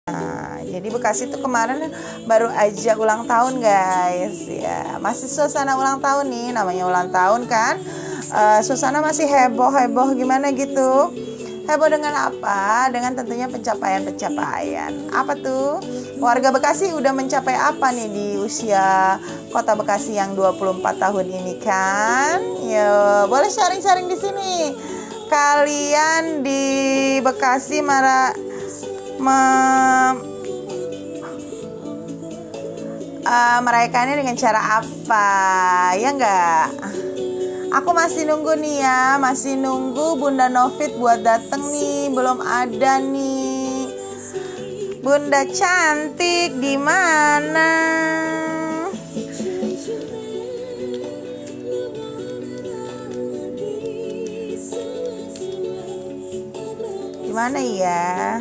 Jadi Bekasi tuh kemarin baru aja ulang tahun guys ya, masih suasana ulang tahun nih, namanya ulang tahun kan. Suasana masih heboh-heboh gimana gitu. Heboh dengan apa? Dengan tentunya pencapaian-pencapaian. Apa tuh? Warga Bekasi udah mencapai apa nih di usia Kota Bekasi yang 24 tahun ini kan? Yo, boleh sharing-sharing di sini. Kalian di Bekasi merayakannya dengan cara apa? Ya enggak? Aku masih nunggu nih ya, masih nunggu Bunda Novit buat dateng nih, belum ada nih. Bunda cantik di mana? Gimana ya?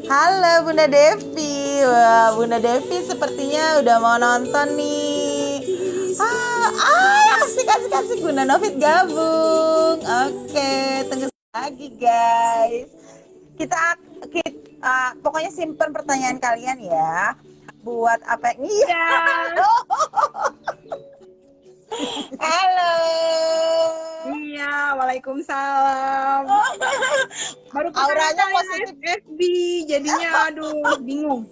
Halo Bunda Devi. Wah, Bunda Devi sepertinya udah mau nonton nih. Asik Bunda Novit gabung. Oke, tunggu lagi guys. Pokoknya simpen pertanyaan kalian ya. Buat apa? Iya. Halo. Iya, waalaikumsalam. Baru Auranya positif. FB, jadinya aduh bingung.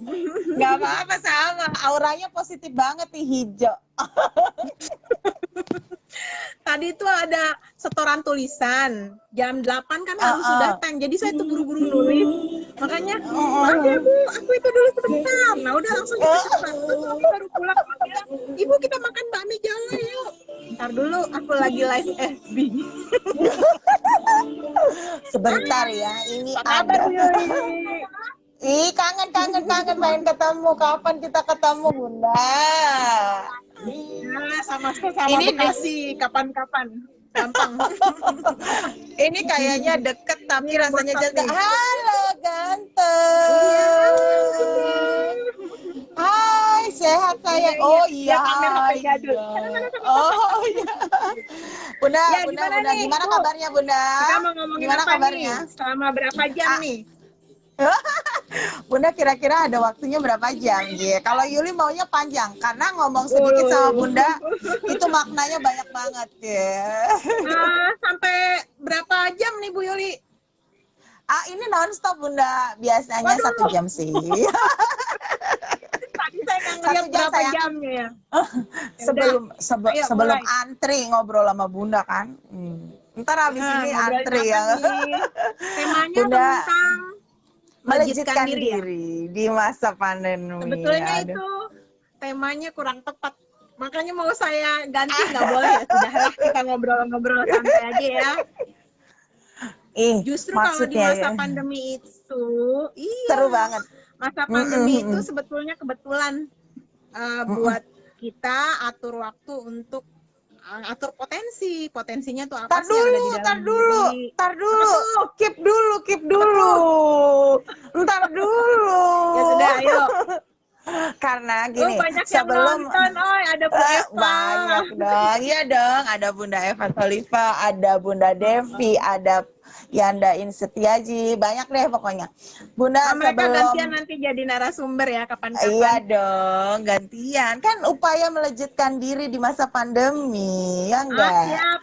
Gak apa-apa, sama. Auranya positif banget nih, hijau. Tadi tuh ada setoran tulisan, jam 8 kan harus datang. Jadi saya tuh buru-buru nulis. Makanya, maaf ya Bu, aku itu dulu sebentar. Nah udah langsung kita cepat. Terus suami baru pulang, bilang, Ibu kita makan bakmi jalan yuk. Ntar dulu aku lagi live FB. Sebentar ya, ini Apa kabar, ada. Bu Yuli? Ih, kangen pengen ketemu. Kapan kita ketemu, Bunda? Nah, sama-sama Ini Bekasi, kapan-kapan. Gampang. Ini kayaknya deket tapi rasanya jauh. Halo, ganteng. Hai, sehat saya. Oh iya. Oh iya. Bunda, gimana kabarnya Bunda? Kita mau ngomongin Gimana apa kabarnya? nih? Selama berapa jam nih? Bunda kira-kira ada waktunya berapa jam? Kalau Yuli maunya panjang karena ngomong sedikit sama Bunda itu maknanya banyak banget ya. Sampai berapa jam nih Bu Yuli? Ini nonstop Bunda, biasanya 1 jam sih. Tadi saya nggak ngeliat berapa jamnya ya. Sebelum antri ngobrol sama Bunda kan. Ntar habis ini antri ya. Temanya Bunda tentang melejitkan diri di masa pandemi. Sebetulnya itu temanya kurang tepat. Makanya mau saya ganti, nggak boleh ya. Sudahlah kita ngobrol-ngobrol santai aja ya. Justru kalau di masa pandemi itu, seru banget. Masa pandemi itu sebetulnya kebetulan buat kita atur waktu untuk atur potensinya tuh apa sih yang ada di dalam diri. Tar dulu, keep dulu. Ntar dulu. Ya sudah, ayo. Karena gini, banyak sebelum yang nonton, ada Bu Eva. Banyak dong, iya dong. Ada Bunda Eva Soliva, ada Bunda Devi, ada Yanda Insetiaji, banyak deh pokoknya. Bunda, mereka gantian nanti jadi narasumber ya kapan-kapan. Iya dong, gantian. Kan upaya melejitkan diri di masa pandemi, ya enggak? Siap.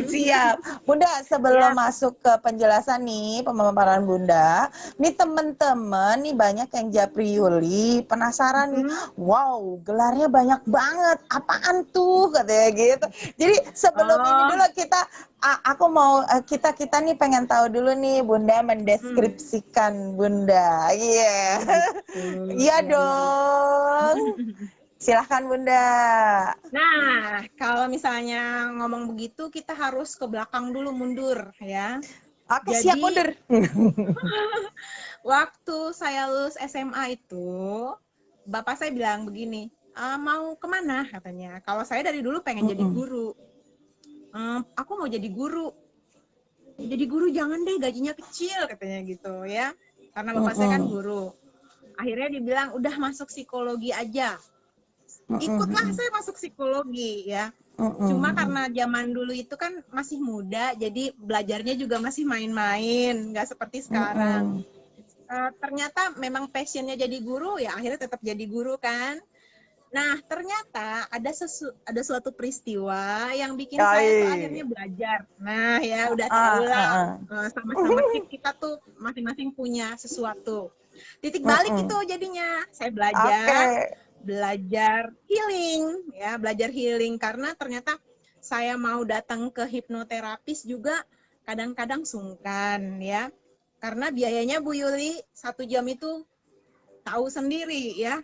Siap. Bunda, sebelum masuk ke penjelasan nih, pemaparan Bunda, nih temen-temen nih banyak yang japri Yuli, penasaran nih, wow, gelarnya banyak banget, apaan tuh, katanya gitu. Jadi sebelum ini dulu kita nih pengen tahu dulu nih Bunda mendeskripsikan Bunda. Iya. Iya dong. Silahkan Bunda. Nah, kalau misalnya ngomong begitu kita harus ke belakang dulu, mundur ya. Oke, siap mundur. Waktu saya lulus SMA itu, bapak saya bilang begini, mau kemana katanya. Kalau saya dari dulu pengen jadi guru. Aku mau jadi guru. Jadi guru jangan deh, gajinya kecil katanya gitu ya. Karena bapak saya kan guru. Akhirnya dibilang udah masuk psikologi aja. Ikutlah saya masuk psikologi ya. Cuma Mm-mm. karena zaman dulu itu kan masih muda, jadi belajarnya juga masih main-main, nggak seperti sekarang. Mm-mm. Ternyata memang passionnya jadi guru, ya akhirnya tetap jadi guru kan. Nah, ternyata ada suatu peristiwa yang bikin saya tuh Ai. akhirnya belajar. Nah, ya udah tahu Ah, lah, ah, ah. sama-sama kita tuh masing-masing punya sesuatu. Titik balik itu Mm-mm. jadinya saya Oke. belajar healing, ya, belajar healing karena ternyata saya mau datang ke hipnoterapis juga kadang-kadang sungkan, ya. Karena biayanya Bu Yuli 1 jam itu tahu sendiri ya.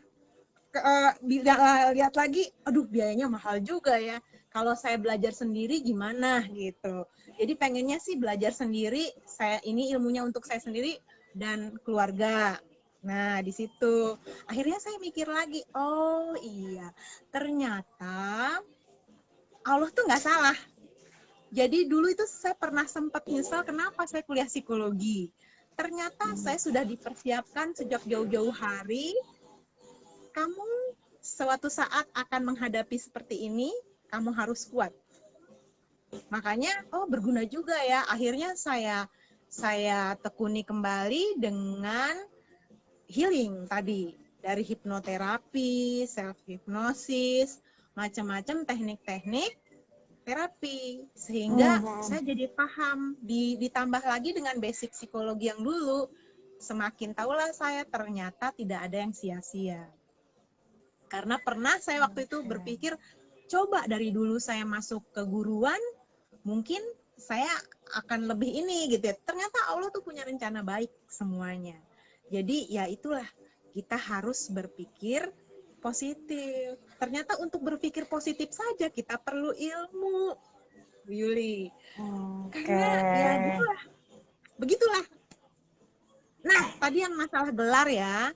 Lihat lagi, aduh biayanya mahal juga ya. Kalau saya belajar sendiri gimana gitu. Jadi pengennya sih belajar sendiri. Saya ini ilmunya untuk saya sendiri dan keluarga. Nah di situ akhirnya saya mikir lagi, oh iya ternyata Allah tuh nggak salah. Jadi dulu itu saya pernah sempat nyesal kenapa saya kuliah psikologi. Ternyata saya sudah dipersiapkan sejak jauh-jauh hari. Kamu suatu saat akan menghadapi seperti ini, kamu harus kuat. Makanya, oh berguna juga ya. Akhirnya saya tekuni kembali dengan healing tadi. Dari hipnoterapi, self hypnosis, macam-macam teknik-teknik terapi. Sehingga Mhm. saya jadi paham, ditambah lagi dengan basic psikologi yang dulu. Semakin tahulah saya ternyata tidak ada yang sia-sia. Karena pernah saya waktu itu berpikir, coba dari dulu saya masuk ke guruan, mungkin saya akan lebih ini gitu ya. Ternyata Allah tuh punya rencana baik semuanya. Jadi ya itulah, kita harus berpikir positif. Ternyata untuk berpikir positif saja kita perlu ilmu, Bu Yuli. Oke. Karena ya gitulah, begitulah. Nah, tadi yang masalah gelar ya,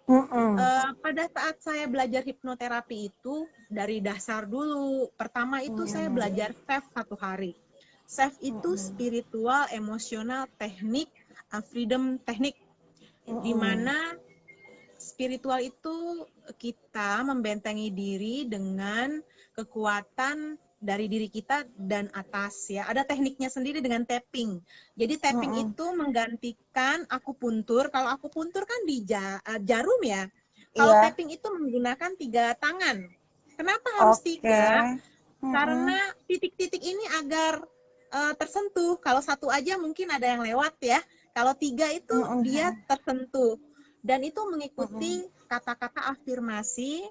Mm-mm. pada saat saya belajar hipnoterapi itu dari dasar dulu. Pertama itu saya belajar SAFE 1 hari. SAFE itu spiritual, emosional, teknik, freedom teknik. Di Mm-mm. mana spiritual itu kita membentengi diri dengan kekuatan dari diri kita dan atas ya. Ada tekniknya sendiri dengan tapping. Jadi tapping Mm-mm. itu menggantikan akupuntur. Kalau akupuntur kan di jarum ya. Kalau Iya. tapping itu menggunakan 3 tangan. Kenapa harus Oke. 3? Karena Mm-mm. titik-titik ini agar tersentuh. Kalau 1 aja mungkin ada yang lewat ya. Kalau 3 itu dia Mm-mm. tersentuh. Dan itu Mm-mm. mengikuti kata-kata afirmasi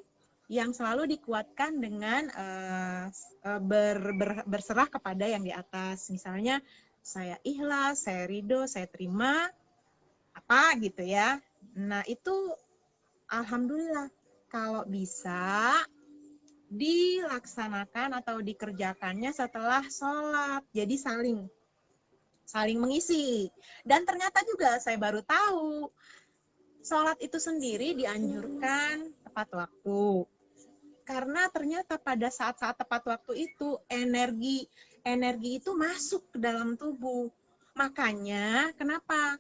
yang selalu dikuatkan dengan berserah kepada yang di atas. Misalnya, saya ikhlas, saya ridho, saya terima, apa gitu ya. Nah, itu alhamdulillah kalau bisa dilaksanakan atau dikerjakannya setelah sholat. Jadi saling mengisi. Dan ternyata juga saya baru tahu, sholat itu sendiri dianjurkan tepat waktu. Karena ternyata pada saat-saat tepat waktu itu energi itu masuk ke dalam tubuh. Makanya kenapa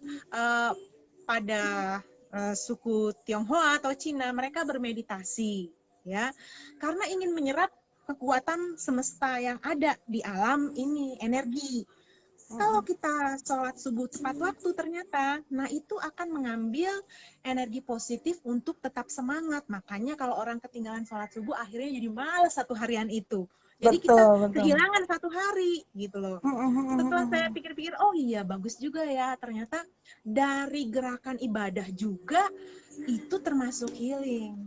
pada suku Tionghoa atau Cina mereka bermeditasi ya. Karena ingin menyerap kekuatan semesta yang ada di alam ini, energi. Kalau kita sholat subuh tepat waktu ternyata, nah itu akan mengambil energi positif untuk tetap semangat. Makanya kalau orang ketinggalan sholat subuh, akhirnya jadi malas 1 harian itu. Jadi kita Betul, betul. kehilangan 1 hari gitu loh. Setelah saya Mm-mm. pikir-pikir, oh iya bagus juga ya. Ternyata dari gerakan ibadah juga itu termasuk healing.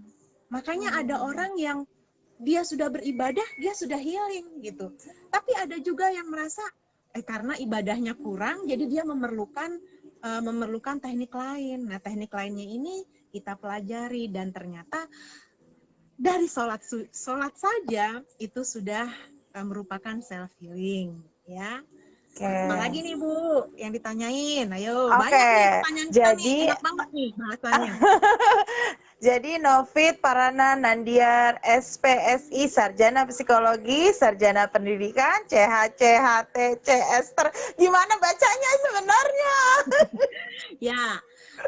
Makanya ada orang yang dia sudah beribadah, dia sudah healing gitu. Tapi ada juga yang merasa karena ibadahnya kurang, jadi dia memerlukan teknik lain. Nah, teknik lainnya ini kita pelajari dan ternyata dari sholat saja itu sudah merupakan self healing, ya. Apalagi Oke. nih Bu, yang ditanyain. Ayo, Oke. banyak nih pertanyaan kita nih, Jadi enak banget nih bahasannya. Jadi Novit Parana Nandiar SPSI Sarjana Psikologi, Sarjana Pendidikan, CHCHT, Ester. Gimana bacanya sebenarnya? Ya,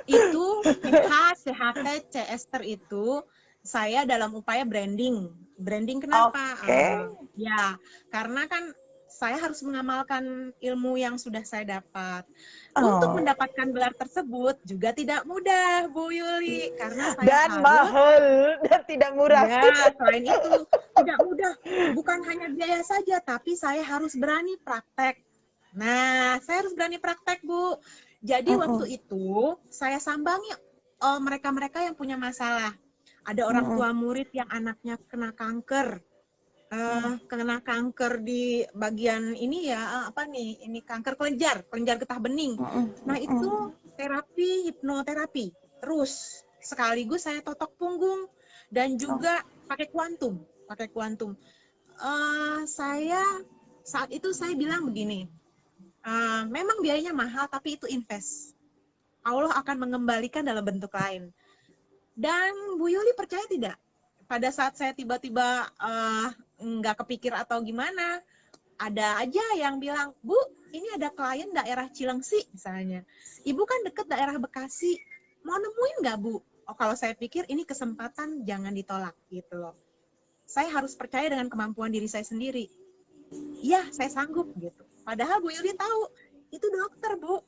itu CH, CHT, Ester itu saya dalam upaya branding. Branding kenapa? Oke. Ya, karena kan saya harus mengamalkan ilmu yang sudah saya dapat. Untuk Oh. mendapatkan gelar tersebut juga tidak mudah, Bu Yuli, karena saya Dan harus, mahal dan tidak murah. ya, selain itu tidak mudah. Bukan hanya biaya saja, tapi saya harus berani praktek. Nah, saya harus berani praktek, Bu. Jadi waktu itu saya sambangi mereka-mereka yang punya masalah. Ada orang tua murid yang anaknya kena kanker. Kena kanker di bagian ini ya, apa nih? Ini kanker kelenjar getah bening. Nah, itu terapi hipnoterapi. Terus sekaligus saya totok punggung dan juga pakai kuantum. Saya saat itu saya bilang begini, memang biayanya mahal tapi itu invest. Allah akan mengembalikan dalam bentuk lain. Dan Bu Yuli percaya tidak? Pada saat saya tiba-tiba nggak kepikir atau gimana, ada aja yang bilang, Bu, ini ada klien daerah Cilengsi misalnya. Ibu kan deket daerah Bekasi, mau nemuin nggak, Bu? Oh, kalau saya pikir ini kesempatan, jangan ditolak gitu loh. Saya harus percaya dengan kemampuan diri saya sendiri. Iya, saya sanggup gitu. Padahal Bu Yuli tahu, itu dokter, Bu.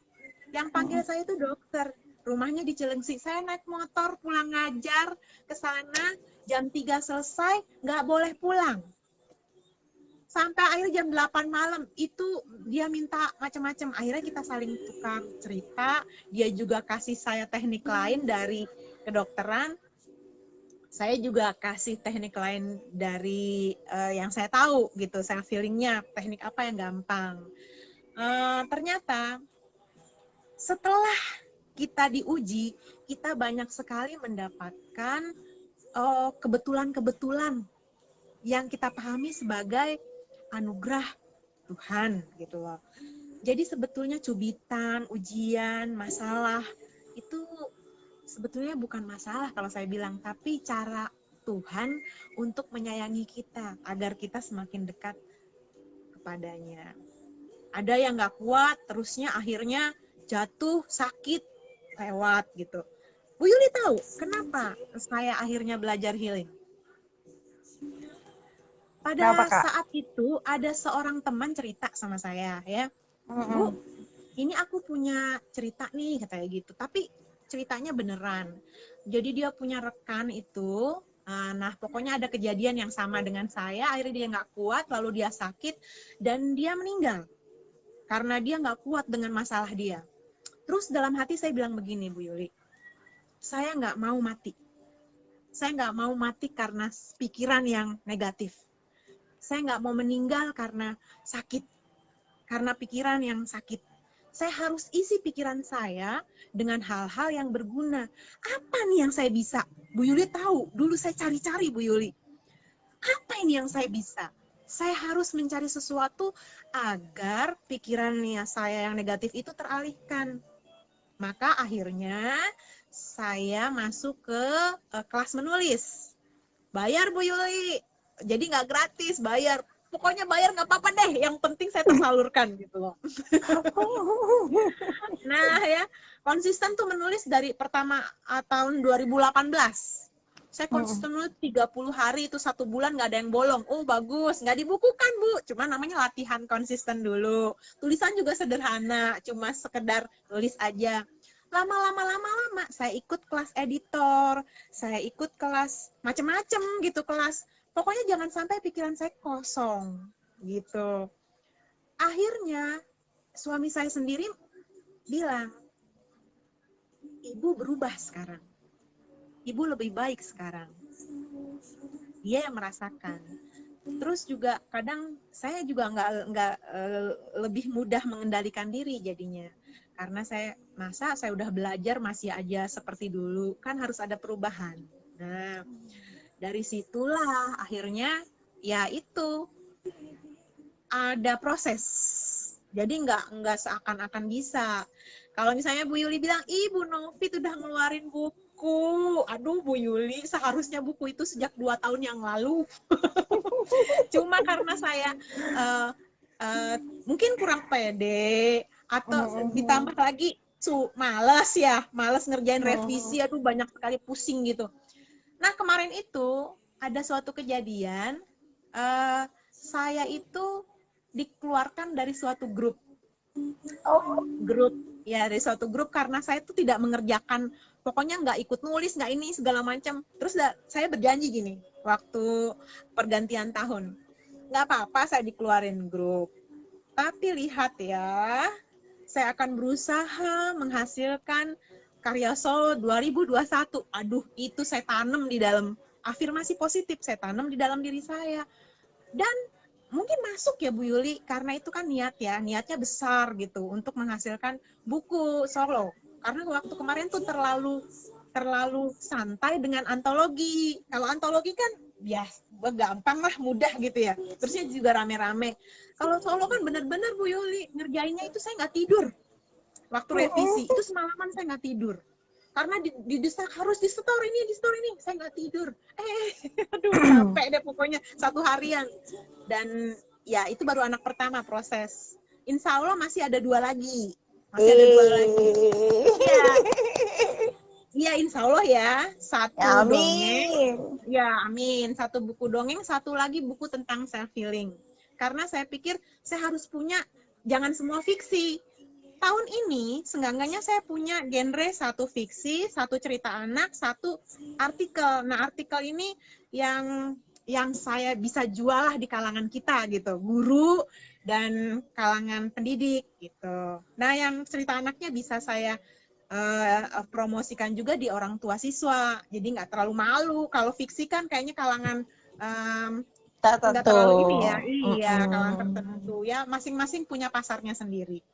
Yang panggil saya itu dokter. Rumahnya di Cilengsi. Saya naik motor pulang ngajar ke sana, jam 3 selesai, nggak boleh pulang. Sampai akhirnya jam 8 malam, itu dia minta macam-macam. Akhirnya kita saling tukar cerita, dia juga kasih saya teknik lain dari kedokteran, saya juga kasih teknik lain dari yang saya tahu gitu, saya feelingnya, teknik apa yang gampang. Ternyata setelah kita diuji, kita banyak sekali mendapatkan kebetulan-kebetulan yang kita pahami sebagai anugerah Tuhan gitu loh. Jadi sebetulnya cubitan, ujian, masalah itu sebetulnya bukan masalah kalau saya bilang, tapi cara Tuhan untuk menyayangi kita agar kita semakin dekat kepadanya. Ada yang nggak kuat, terusnya akhirnya jatuh, sakit, lewat gitu. Bu Yuli tahu kenapa saya akhirnya belajar healing? Kenapa, Pada Kak? saat itu ada seorang teman cerita sama saya ya, Bu, ini aku punya cerita nih katanya gitu, tapi ceritanya beneran. Jadi dia punya rekan itu, nah pokoknya ada kejadian yang sama dengan saya, akhirnya dia nggak kuat, lalu dia sakit dan dia meninggal karena dia nggak kuat dengan masalah dia. Terus dalam hati saya bilang begini, Bu Yuli, saya nggak mau mati. Saya nggak mau mati karena pikiran yang negatif. Saya nggak mau meninggal karena sakit, karena pikiran yang sakit. Saya harus isi pikiran saya dengan hal-hal yang berguna. Apa nih yang saya bisa? Bu Yuli tahu, dulu saya cari-cari Bu Yuli. Apa ini yang saya bisa? Saya harus mencari sesuatu agar pikirannya saya yang negatif itu teralihkan. Maka akhirnya saya masuk ke kelas menulis. Bayar Bu Yuli. Jadi nggak gratis, bayar. Pokoknya bayar nggak apa-apa deh, yang penting saya tersalurkan gitu loh. Nah ya, konsisten tuh menulis dari pertama tahun 2018. Saya konsisten nulis 30 hari, itu 1 bulan nggak ada yang bolong. Oh bagus, nggak dibukukan Bu, cuma namanya latihan konsisten dulu. Tulisan juga sederhana, cuma sekedar tulis aja. Lama-lama saya ikut kelas editor, saya ikut kelas macem-macem gitu, kelas. Pokoknya jangan sampai pikiran saya kosong gitu. Akhirnya suami saya sendiri bilang, ibu berubah sekarang. Ibu lebih baik sekarang. Dia yang merasakan. Terus juga kadang saya juga nggak lebih mudah mengendalikan diri jadinya. Karena saya udah belajar masih aja seperti dulu, kan harus ada perubahan. Nah, dari situlah akhirnya ya itu ada proses. Jadi nggak seakan-akan bisa. Kalau misalnya Bu Yuli bilang, Bu Novi udah ngeluarin buku. Aduh Bu Yuli, seharusnya buku itu sejak 2 tahun yang lalu. Cuma karena saya mungkin kurang pede, atau ditambah lagi males ngerjain revisi, aduh banyak sekali pusing gitu. Nah kemarin itu ada suatu kejadian, saya itu dikeluarkan dari suatu grup Oh, ya, dari suatu grup karena saya tuh tidak mengerjakan, pokoknya nggak ikut nulis, nggak ini segala macam. Terus saya berjanji gini waktu pergantian tahun, nggak apa-apa saya dikeluarin grup, tapi lihat ya, saya akan berusaha menghasilkan karya solo 2021. Aduh, itu saya tanam di dalam afirmasi positif, saya tanam di dalam diri saya. Dan mungkin masuk ya Bu Yuli, karena itu kan niatnya besar gitu untuk menghasilkan buku solo. Karena waktu kemarin tuh terlalu santai dengan antologi. Kalau antologi kan biasa, gampang lah, mudah gitu ya. Terusnya juga rame-rame. Kalau solo kan bener-bener Bu Yuli, ngerjainnya itu saya nggak tidur. Waktu revisi, itu semalaman saya nggak tidur. Karena didesak harus di store ini, saya nggak tidur. Aduh capek deh pokoknya satu harian. Dan ya itu baru anak pertama proses. Insya Allah masih ada 2 lagi. Masih ada 2 lagi. Iya. Iya insya Allah ya. Satu dongeng. amin. Ya amin. 1 buku dongeng, 1 lagi buku tentang self healing. Karena saya pikir saya harus punya, jangan semua fiksi. Tahun ini seenggaknya saya punya genre 1 fiksi, 1 cerita anak, 1 artikel. Nah artikel ini yang saya bisa jual lah di kalangan kita gitu, guru dan kalangan pendidik gitu. Nah yang cerita anaknya bisa saya promosikan juga di orang tua siswa, jadi nggak terlalu malu. Kalau fiksi kan kayaknya kalangan nggak Tertentu. terlalu ini ya, iya kalangan tertentu ya, masing-masing punya pasarnya sendiri.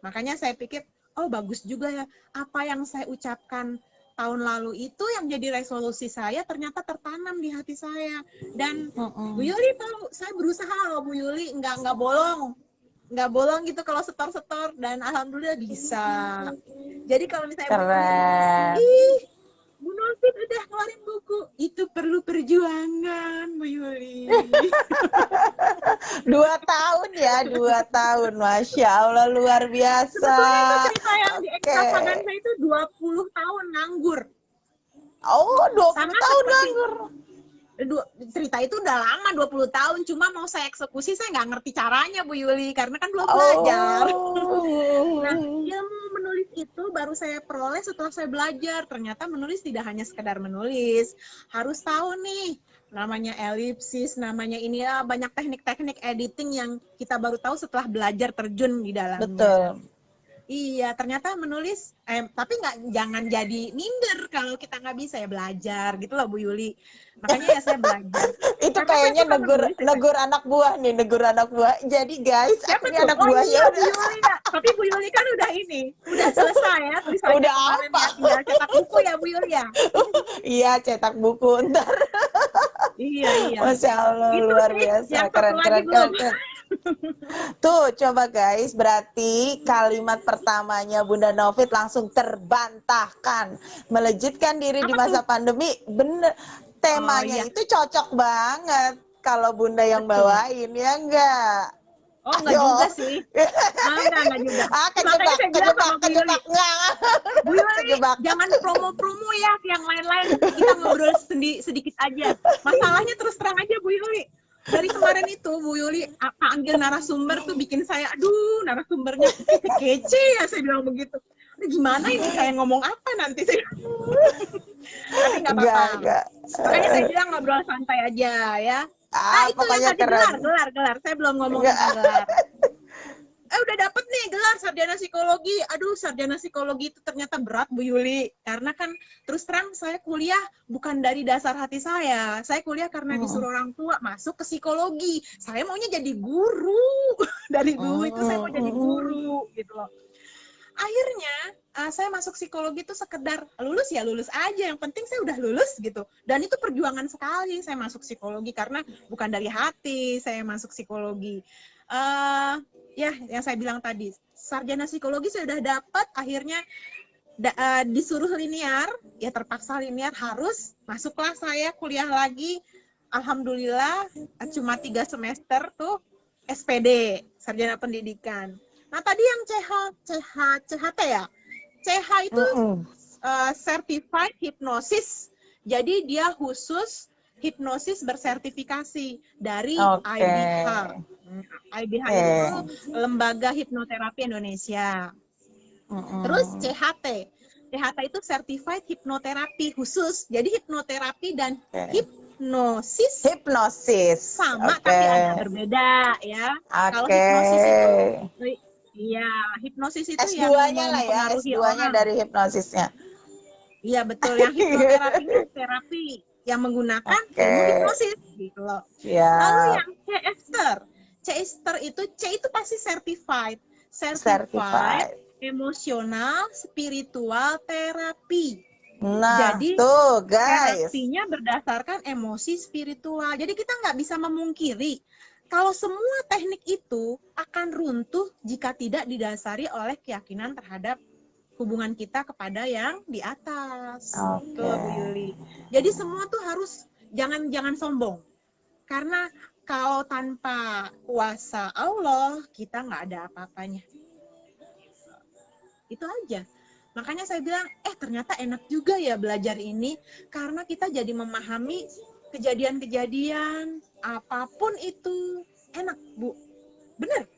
Makanya saya pikir, oh bagus juga ya, apa yang saya ucapkan tahun lalu itu yang jadi resolusi saya ternyata tertanam di hati saya. Dan Bu Yuli tahu, saya berusaha loh Bu Yuli, nggak bolong gitu kalau setor-setor, dan alhamdulillah bisa. Jadi kalau misalnya Bu Yuli, Keren. ih Bu Novit udah ngeluarin buku, itu perlu perjuangan Bu Yuli. 2 tahun ya, 2 tahun. Masya Allah, luar biasa. Sebetulnya itu cerita yang di Oke. ekstravaganza itu 20 tahun nganggur. Oh, 20 Sama tahun seperti nganggur. cerita itu udah lama, 20 tahun, cuma mau saya eksekusi saya nggak ngerti caranya Bu Yuli, karena kan belum belajar. Nah, Oh. ilmu menulis itu baru saya peroleh setelah saya belajar. Ternyata menulis tidak hanya sekedar menulis, harus tahu nih namanya elipsis, namanya ini ya, banyak teknik-teknik editing yang kita baru tahu setelah belajar terjun di dalamnya. Betul. Iya, ternyata menulis, tapi jangan jadi minder kalau kita nggak bisa ya, belajar gitu loh Bu Yuli. Makanya ya saya belajar. Itu Karena saya kayaknya suka menulis ya. negur anak buah nih, negur anak buah. Jadi guys, Siapa aku nih tuh? anak Oh buahnya iya Bu udah. Yuli ya. Tapi Bu Yuli kan udah selesai ya tulisannya Udah kemarin apa? ya. Tinggal cetak buku ya Bu Yuli ya. Iya, cetak buku ntar. Iya iya. Masya Allah, Itu luar sih. biasa. Yang satu Keren, lagi keren, belum. keren, keren. Tuh, coba guys, berarti kalimat pertamanya Bunda Novit langsung terbantahkan. Melejitkan diri di Apa tuh? masa pandemi, bener. Oh Temanya iya. itu cocok banget kalau Bunda yang Betul. bawain, ya enggak? Oh enggak Ayo. juga sih. Enggak juga. Makanya saya bilang sama Bu Yuli, Enggak. Bu Yuli, Kejebak. jangan promo-promo ya yang lain-lain. Kita ngobrol sedikit aja. Masalahnya terus terang aja Bu Yuli. Dari kemarin itu Bu Yuli panggil narasumber tuh bikin saya, aduh narasumbernya kece ya, saya bilang begitu. Aduh, gimana ini saya ngomong apa nanti saya. Tapi nggak apa-apa. Enggak. Makanya saya bilang ngobrol santai aja ya. Nah itu yang Pokoknya tadi keren. gelar. Saya belum ngomong Enggak. tentang gelar. Udah dapet nih gelar sarjana psikologi. Aduh, sarjana psikologi itu ternyata berat Bu Yuli. Karena kan terus terang saya kuliah bukan dari dasar hati saya. Saya kuliah karena disuruh orang tua masuk ke psikologi. Saya maunya jadi guru. Dari dulu itu saya mau jadi guru gitu loh. Akhirnya saya masuk psikologi itu sekedar lulus ya lulus aja. Yang penting saya udah lulus gitu. Dan itu perjuangan sekali saya masuk psikologi karena bukan dari hati saya masuk psikologi. Ya yang saya bilang tadi, sarjana psikologi saya udah dapat, akhirnya disuruh linear, ya terpaksa linear, harus masuklah saya kuliah lagi. Alhamdulillah cuma 3 semester tuh SPD, sarjana pendidikan. Nah tadi yang CHT ya, CH itu certified hypnosis, jadi dia khusus hipnosis bersertifikasi dari Oke. IBH. IBH Oke. itu Lembaga Hipnoterapi Indonesia. Terus CHT. CHT itu Certified Hipnoterapi khusus. Jadi hipnoterapi dan Oke. hipnosis Hipnosis. sama Oke. tapi agak berbeda ya. Kalau Oke. hipnosis itu iya, hipnosis itu yang S2-nya lah ya, mempengaruhi S2-nya orang. dari hipnosisnya. Iya betul, yang hipnoterapinya terapi yang menggunakan Oke. ilmu hipnosis gitu loh. Lalu Siap. yang CESTER itu C itu pasti certified Certified. emosional spiritual terapi. Nah, Jadi tuh guys. terapinya berdasarkan emosi spiritual. Jadi kita nggak bisa memungkiri kalau semua teknik itu akan runtuh jika tidak didasari oleh keyakinan terhadap hubungan kita kepada yang di atas. Oke. Tuh Bu Yuli. Jadi semua tuh harus jangan sombong. Karena kalau tanpa kuasa Allah, kita nggak ada apa-apanya. Itu aja. Makanya saya bilang, ternyata enak juga ya belajar ini. Karena kita jadi memahami kejadian-kejadian, apapun itu. Enak, Bu. Bener.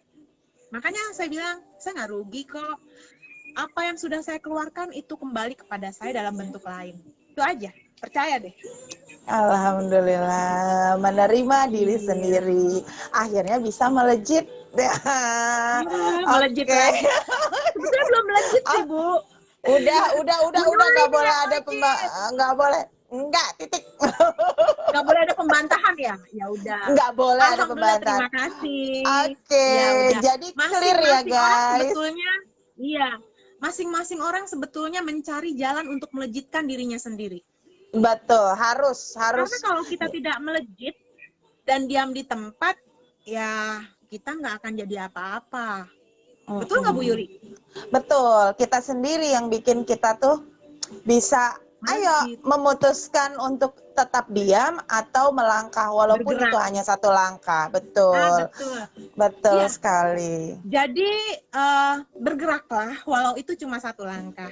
Makanya saya bilang, saya nggak rugi kok. Apa yang sudah saya keluarkan itu kembali kepada saya dalam bentuk lain. Itu aja. Percaya deh. Alhamdulillah, menerima diri Iya. sendiri. Akhirnya bisa melejit. Melejit Oke. lagi. Sebetulnya belum melejit sih, Bu. Udah, nggak boleh ada melejit. nggak boleh. Enggak, titik. Nggak boleh ada pembantahan ya? Ya udah. Nggak boleh ada Alhamdulillah, pembantahan. terima kasih. Oke, Ya udah. jadi clear ya Masing-masing orang guys. sebetulnya, iya. Masing-masing orang sebetulnya mencari jalan untuk melejitkan dirinya sendiri. Betul, harus. Karena kalau kita tidak melejit dan diam di tempat, ya kita nggak akan jadi apa-apa. Betul nggak Bu Yuli? Betul, kita sendiri yang bikin kita tuh bisa memutuskan untuk tetap diam atau melangkah walaupun Bergerak. itu hanya satu langkah. Betul. Betul Iya. sekali. Jadi bergeraklah walau itu cuma satu langkah.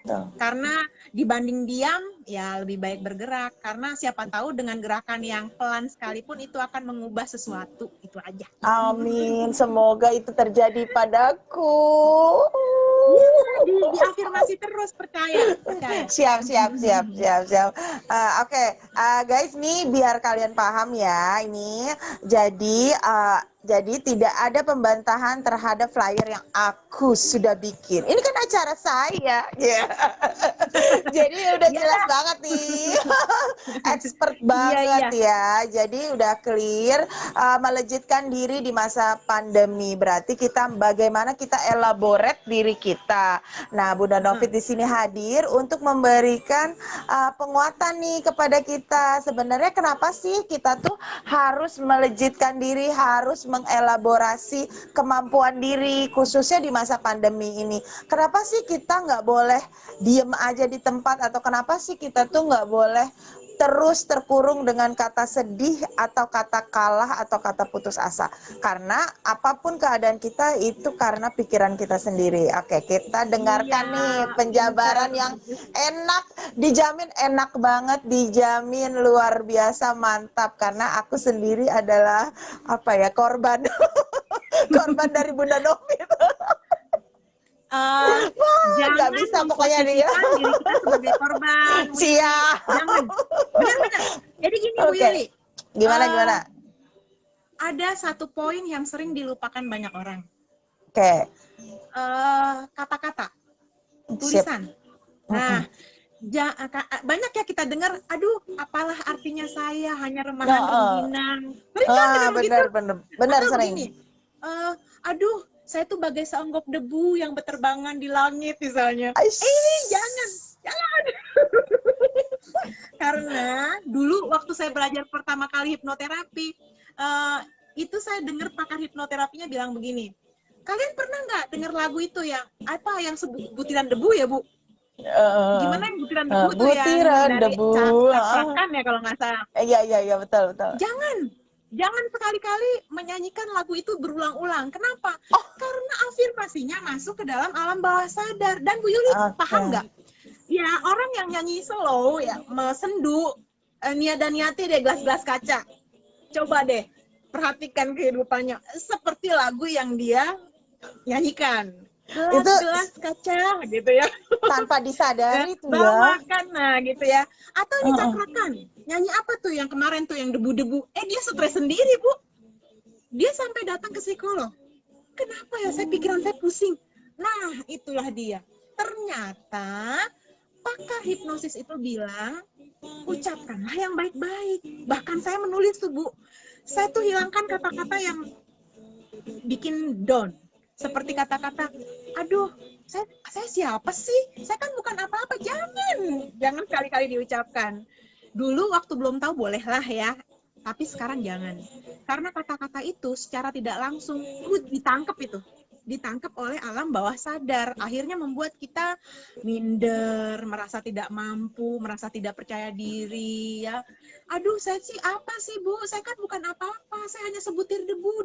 Betul. Karena dibanding diam, ya lebih baik bergerak. Karena siapa tahu dengan gerakan yang pelan sekalipun itu akan mengubah sesuatu. Itu aja. Amin. Semoga itu terjadi padaku. Iya, diafirmasi terus, percaya. Siap. Oke, guys, nih biar kalian paham ya, ini jadi tidak ada pembantahan terhadap flyer yang aku sudah bikin. Ini kan acara saya, ya. Jadi udah jelas banget nih, expert banget ya. Jadi udah clear, melejitkan diri di masa pandemi. Berarti bagaimana kita elaborate diri kita. Nah, Bunda Novit di sini hadir untuk memberikan penguatan nih kepada kita. Sebenarnya kenapa sih kita tuh harus melejitkan diri, harus mengelaborasi kemampuan diri, khususnya di masa pandemi ini. Kenapa sih kita nggak boleh diem aja di tempat, atau kenapa sih kita tuh nggak boleh terus terkurung dengan kata sedih atau kata kalah atau kata putus asa? Karena apapun keadaan kita itu karena pikiran kita sendiri. Oke, kita dengarkan nih penjabaran yang enak, dijamin enak banget, dijamin luar biasa mantap, karena aku sendiri adalah korban korban dari Bunda Novit. Jangan bisa pokoknya dia. diri kita sebagai korban. Siap. Jangan. Benar-benar. Jadi gini Bu Yuli. Gimana? Ada satu poin yang sering dilupakan banyak orang. Oke. Kata-kata, tulisan. Nah, banyak ya kita dengar, aduh, apalah artinya saya hanya remahan rengginang. Benar sering. Begini, aduh, saya tuh bagai seonggok debu yang berterbangan di langit misalnya. Jangan. Karena dulu waktu saya belajar pertama kali hipnoterapi, itu saya dengar pakar hipnoterapinya bilang begini, kalian pernah nggak dengar lagu itu yang butiran debu ya Bu? Gimana yang butiran debu tuh butiran yang dari debu. Caprakan ya kalau nggak salah. Iya betul. Jangan sekali-kali menyanyikan lagu itu berulang-ulang. Kenapa? Karena afirmasinya masuk ke dalam alam bawah sadar. Dan Bu Yuli paham nggak? Ya orang yang nyanyi slow ya, sendu niat dan niati deh gelas-gelas kaca. Coba deh perhatikan kehidupannya seperti lagu yang dia nyanyikan. Itu Gelas-gelas kaca gitu ya. tanpa disadari tuh ya. Bawakan nah gitu ya. Atau Heeh. dicakrakan. Nyanyi apa tuh yang kemarin tuh yang debu-debu. Dia stres sendiri, Bu. Dia sampai datang ke psikolog. Kenapa ya pikiran saya pusing. Nah, itulah dia. Ternyata pakar hipnosis itu bilang, ucapkanlah yang baik-baik. Bahkan saya menulis tuh, Bu. Saya tuh hilangkan kata-kata yang bikin down. Seperti kata-kata, aduh, saya siapa sih? Saya kan bukan apa-apa. Jangan sekali-kali diucapkan. Dulu waktu belum tahu bolehlah ya, tapi sekarang jangan. Karena kata-kata itu secara tidak langsung ditangkap oleh alam bawah sadar. Akhirnya membuat kita minder, merasa tidak mampu, merasa tidak percaya diri ya. Aduh, saya sih apa sih, Bu? Saya kan bukan apa-apa. Saya hanya sebutir debu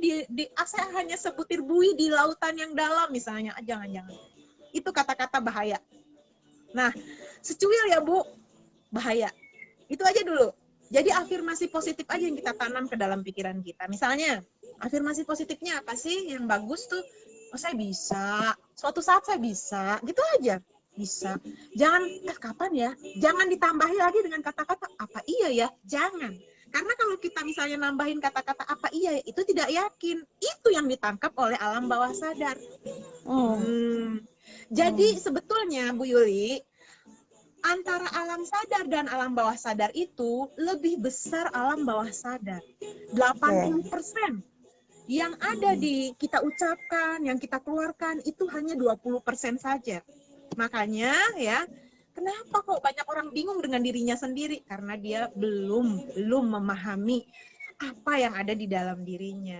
saya hanya sebutir buih di lautan yang dalam misalnya. Jangan-jangan. Itu kata-kata bahaya. Nah, secuil ya, Bu. Bahaya. Itu aja dulu. Jadi afirmasi positif aja yang kita tanam ke dalam pikiran kita. Misalnya, afirmasi positifnya apa sih yang bagus tuh? Oh, saya bisa. Suatu saat saya bisa. Gitu aja. Bisa. Jangan, kapan ya? Jangan ditambahi lagi dengan kata-kata, apa iya ya? Jangan. Karena kalau kita misalnya nambahin kata-kata apa iya ya, itu tidak yakin. Itu yang ditangkap oleh alam bawah sadar. Jadi sebetulnya Bu Yuli, antara alam sadar dan alam bawah sadar itu lebih besar alam bawah sadar. 80% yang ada di kita ucapkan, yang kita keluarkan itu hanya 20% saja. Makanya ya, kenapa kok banyak orang bingung dengan dirinya sendiri? Karena dia belum memahami apa yang ada di dalam dirinya.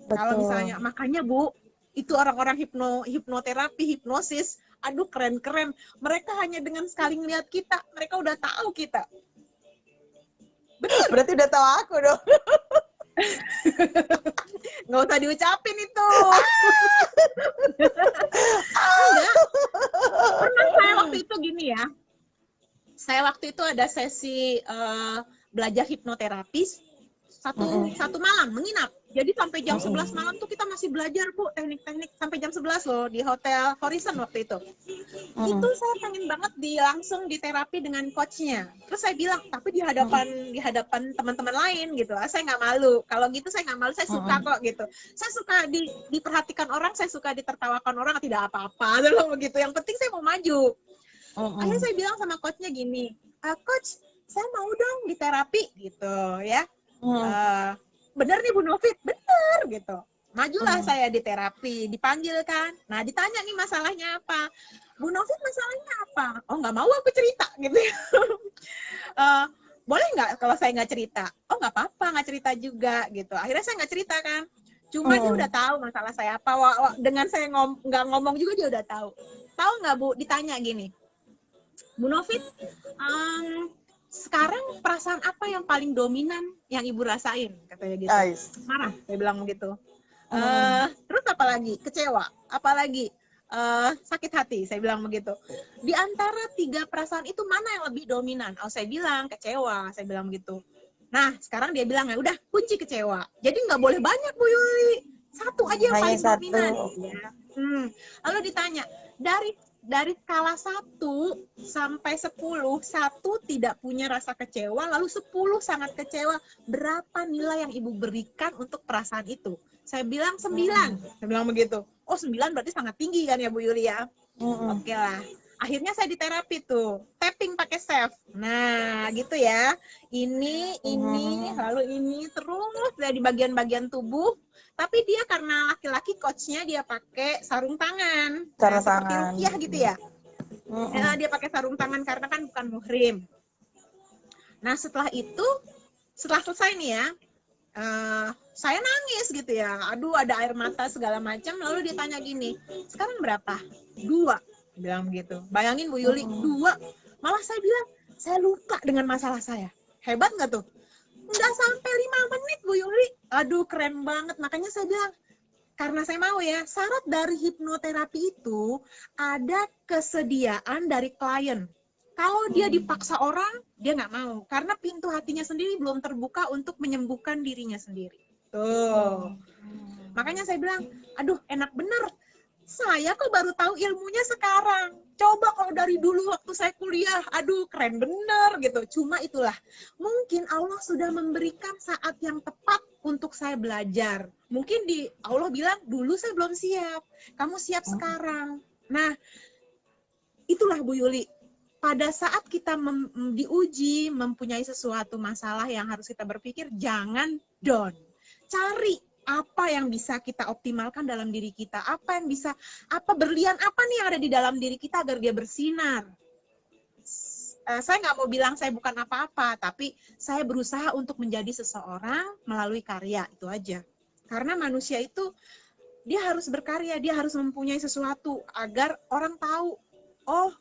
Kalau misalnya, makanya Bu, itu orang-orang hipnoterapi, hipnosis, aduh keren-keren. Mereka hanya dengan sekali ngeliat kita, mereka udah tahu kita. Betul. Berarti udah tahu aku dong. Nggak usah diucapin itu. Enggak. Pernah saya waktu itu gini ya. Saya waktu itu ada sesi belajar hipnoterapi satu malam menginap. Jadi sampai jam 11 malam tuh kita masih belajar, Bu, teknik-teknik sampai jam 11 loh di Hotel Horizon waktu itu. Itu saya pengen banget langsung diterapi dengan coachnya. Terus saya bilang, tapi di hadapan teman-teman lain gitu. Saya nggak malu. Kalau gitu saya nggak malu, saya suka kok gitu. Saya suka diperhatikan orang, saya suka ditertawakan orang, tidak apa-apa loh begitu. Yang penting saya mau maju. Akhirnya saya bilang sama coachnya gini, coach, saya mau dong diterapi gitu ya. Bener nih Bu Novit, bener gitu. Majulah saya di terapi, dipanggil kan. Nah ditanya nih masalahnya apa. Bu Novit masalahnya apa? Oh nggak mau aku cerita gitu ya. Boleh nggak kalau saya nggak cerita? Oh nggak apa-apa, nggak cerita juga gitu. Akhirnya saya nggak cerita kan. Cuma dia udah tahu masalah saya apa. Dengan saya nggak ngomong juga dia udah tahu. Tahu nggak Bu? Ditanya gini, Bu Novit, sekarang perasaan apa yang paling dominan yang ibu rasain? Katanya gitu. Marah, saya bilang begitu. Terus apa lagi? Kecewa. Apalagi sakit hati, saya bilang begitu. Di antara 3 perasaan itu mana yang lebih dominan? Oh, saya bilang kecewa, saya bilang begitu. Nah, sekarang dia bilang, ya udah kunci kecewa. Jadi nggak boleh banyak Bu Yuli. Satu aja yang paling dominan. Ya. Lalu ditanya, dari skala 1 sampai 10, 1 tidak punya rasa kecewa, lalu 10 sangat kecewa. Berapa nilai yang ibu berikan untuk perasaan itu? Saya bilang 9. Saya bilang begitu. Oh 9 berarti sangat tinggi kan ya Bu Yulia? Oke lah. Akhirnya saya diterapi tuh. Tapping pakai Save. Nah gitu ya. Ini, lalu ini. Terus dari bagian-bagian tubuh. Tapi dia karena laki-laki coachnya dia pakai sarung tangan. Nah, seperti rukiah gitu ya. Dia pakai sarung tangan karena kan bukan muhrim. Nah setelah itu, setelah selesai nih ya, saya nangis gitu ya. Aduh ada air mata segala macam. Lalu dia tanya gini, sekarang berapa? 2. Bilang begitu. Bayangin Bu Yuli, 2. Malah saya bilang, saya lupa dengan masalah saya. Hebat nggak tuh? Nggak sampai 5 menit Bu Yuli. Aduh keren banget. Makanya saya bilang, karena saya mau ya, syarat dari hipnoterapi itu ada kesediaan dari klien. Kalau dia dipaksa orang, dia nggak mau. Karena pintu hatinya sendiri belum terbuka untuk menyembuhkan dirinya sendiri. Tuh. Makanya saya bilang, aduh enak bener. Saya kok baru tahu ilmunya sekarang. Coba kalau dari dulu waktu saya kuliah, aduh keren bener gitu. Cuma itulah, mungkin Allah sudah memberikan saat yang tepat untuk saya belajar. Mungkin Allah bilang, dulu saya belum siap. Kamu siap sekarang. Nah, itulah Bu Yuli. Pada saat kita diuji, mempunyai sesuatu masalah yang harus kita berpikir, jangan down. Cari apa yang bisa kita optimalkan dalam diri kita, apa yang bisa, berlian apa nih yang ada di dalam diri kita agar dia bersinar. Saya nggak mau bilang saya bukan apa-apa, tapi saya berusaha untuk menjadi seseorang melalui karya, itu aja. Karena manusia itu, dia harus berkarya, dia harus mempunyai sesuatu agar orang tahu, oh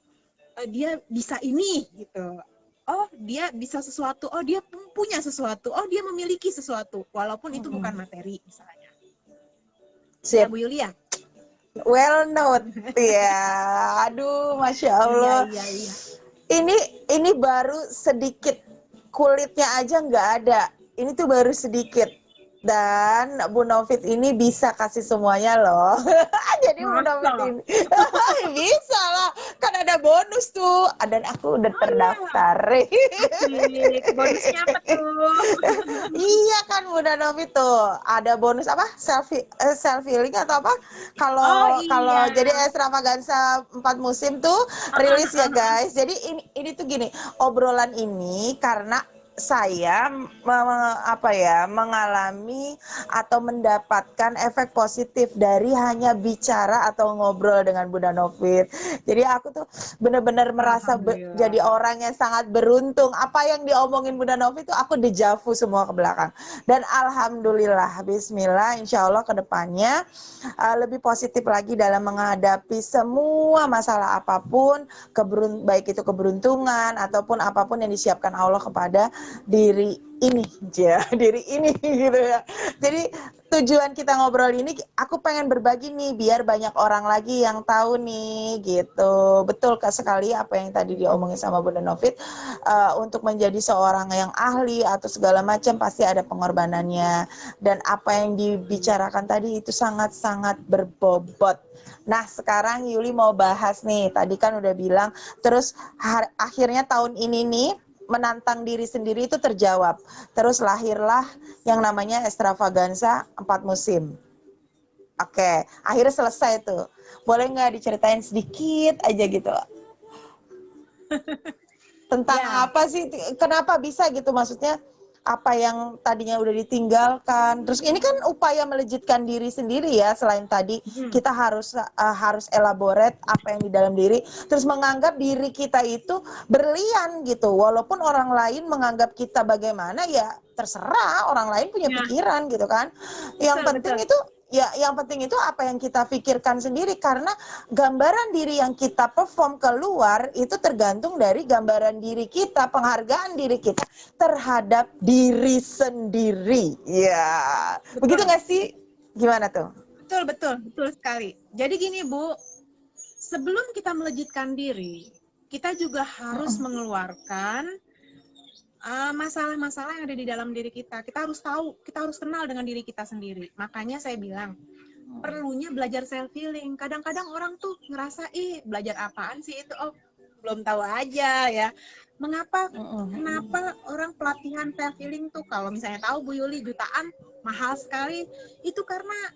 dia bisa ini gitu. Oh, dia bisa sesuatu. Oh, dia punya sesuatu. Oh, dia memiliki sesuatu. Walaupun itu bukan materi, misalnya. Ya, Sip. Bu Yulia. Well note. Ya, aduh, Masya Allah. Iya. Ini baru sedikit, kulitnya aja nggak ada. Ini tuh baru sedikit. Dan Bu Novit ini bisa kasih semuanya loh. Jadi Bu Novit ini bisa lah. Kan ada bonus tuh. Dan aku udah terdaftar. Asik. Bonusnya apa tuh? Iya kan Bu Novit tuh. Ada bonus apa? Self healing atau apa? Kalau Iya. jadi extravaganza 4 musim tuh rilis ya guys. Jadi ini tuh gini, obrolan ini karena saya mengalami atau mendapatkan efek positif dari hanya bicara atau ngobrol dengan Bunda Novit. Jadi aku tuh benar-benar merasa jadi orang yang sangat beruntung. Apa yang diomongin Bunda Novit tuh aku dejavu semua ke belakang. Dan alhamdulillah, bismillah, insya Allah kedepannya lebih positif lagi dalam menghadapi semua masalah apapun, baik itu keberuntungan ataupun apapun yang disiapkan Allah kepada diri ini gitu ya. Jadi tujuan kita ngobrol ini, aku pengen berbagi nih biar banyak orang lagi yang tahu nih gitu. Betul sekali apa yang tadi diomongin sama Bunda Novit, untuk menjadi seorang yang ahli atau segala macam pasti ada pengorbanannya, dan apa yang dibicarakan tadi itu sangat-sangat berbobot. Nah sekarang Yuli mau bahas nih, tadi kan udah bilang, terus akhirnya tahun ini nih menantang diri sendiri itu terjawab. Terus lahirlah yang namanya extravaganza 4 musim. Oke, akhirnya selesai tuh. Boleh nggak diceritain sedikit aja gitu? Tentang apa sih? Kenapa bisa gitu, maksudnya? Apa yang tadinya udah ditinggalkan. Terus ini kan upaya melejitkan diri sendiri ya, selain tadi kita harus elaborate apa yang di dalam diri, terus menganggap diri kita itu berlian gitu. Walaupun orang lain menganggap kita bagaimana, ya terserah, orang lain punya pikiran gitu kan. Yang penting itu yang penting itu apa yang kita pikirkan sendiri, karena gambaran diri yang kita perform keluar itu tergantung dari gambaran diri kita, penghargaan diri kita terhadap diri sendiri. Ya, begitu nggak sih? Gimana tuh? Betul sekali. Jadi gini Bu, sebelum kita melejitkan diri, kita juga harus mengeluarkan masalah-masalah yang ada di dalam diri kita. Kita harus tahu, kita harus kenal dengan diri kita sendiri. Makanya saya bilang, perlunya belajar self healing. Kadang-kadang orang tuh ngerasa, belajar apaan sih itu? Oh, belum tahu aja ya. Kenapa orang pelatihan self healing tuh, kalau misalnya tahu Bu Yuli, jutaan, mahal sekali. Itu karena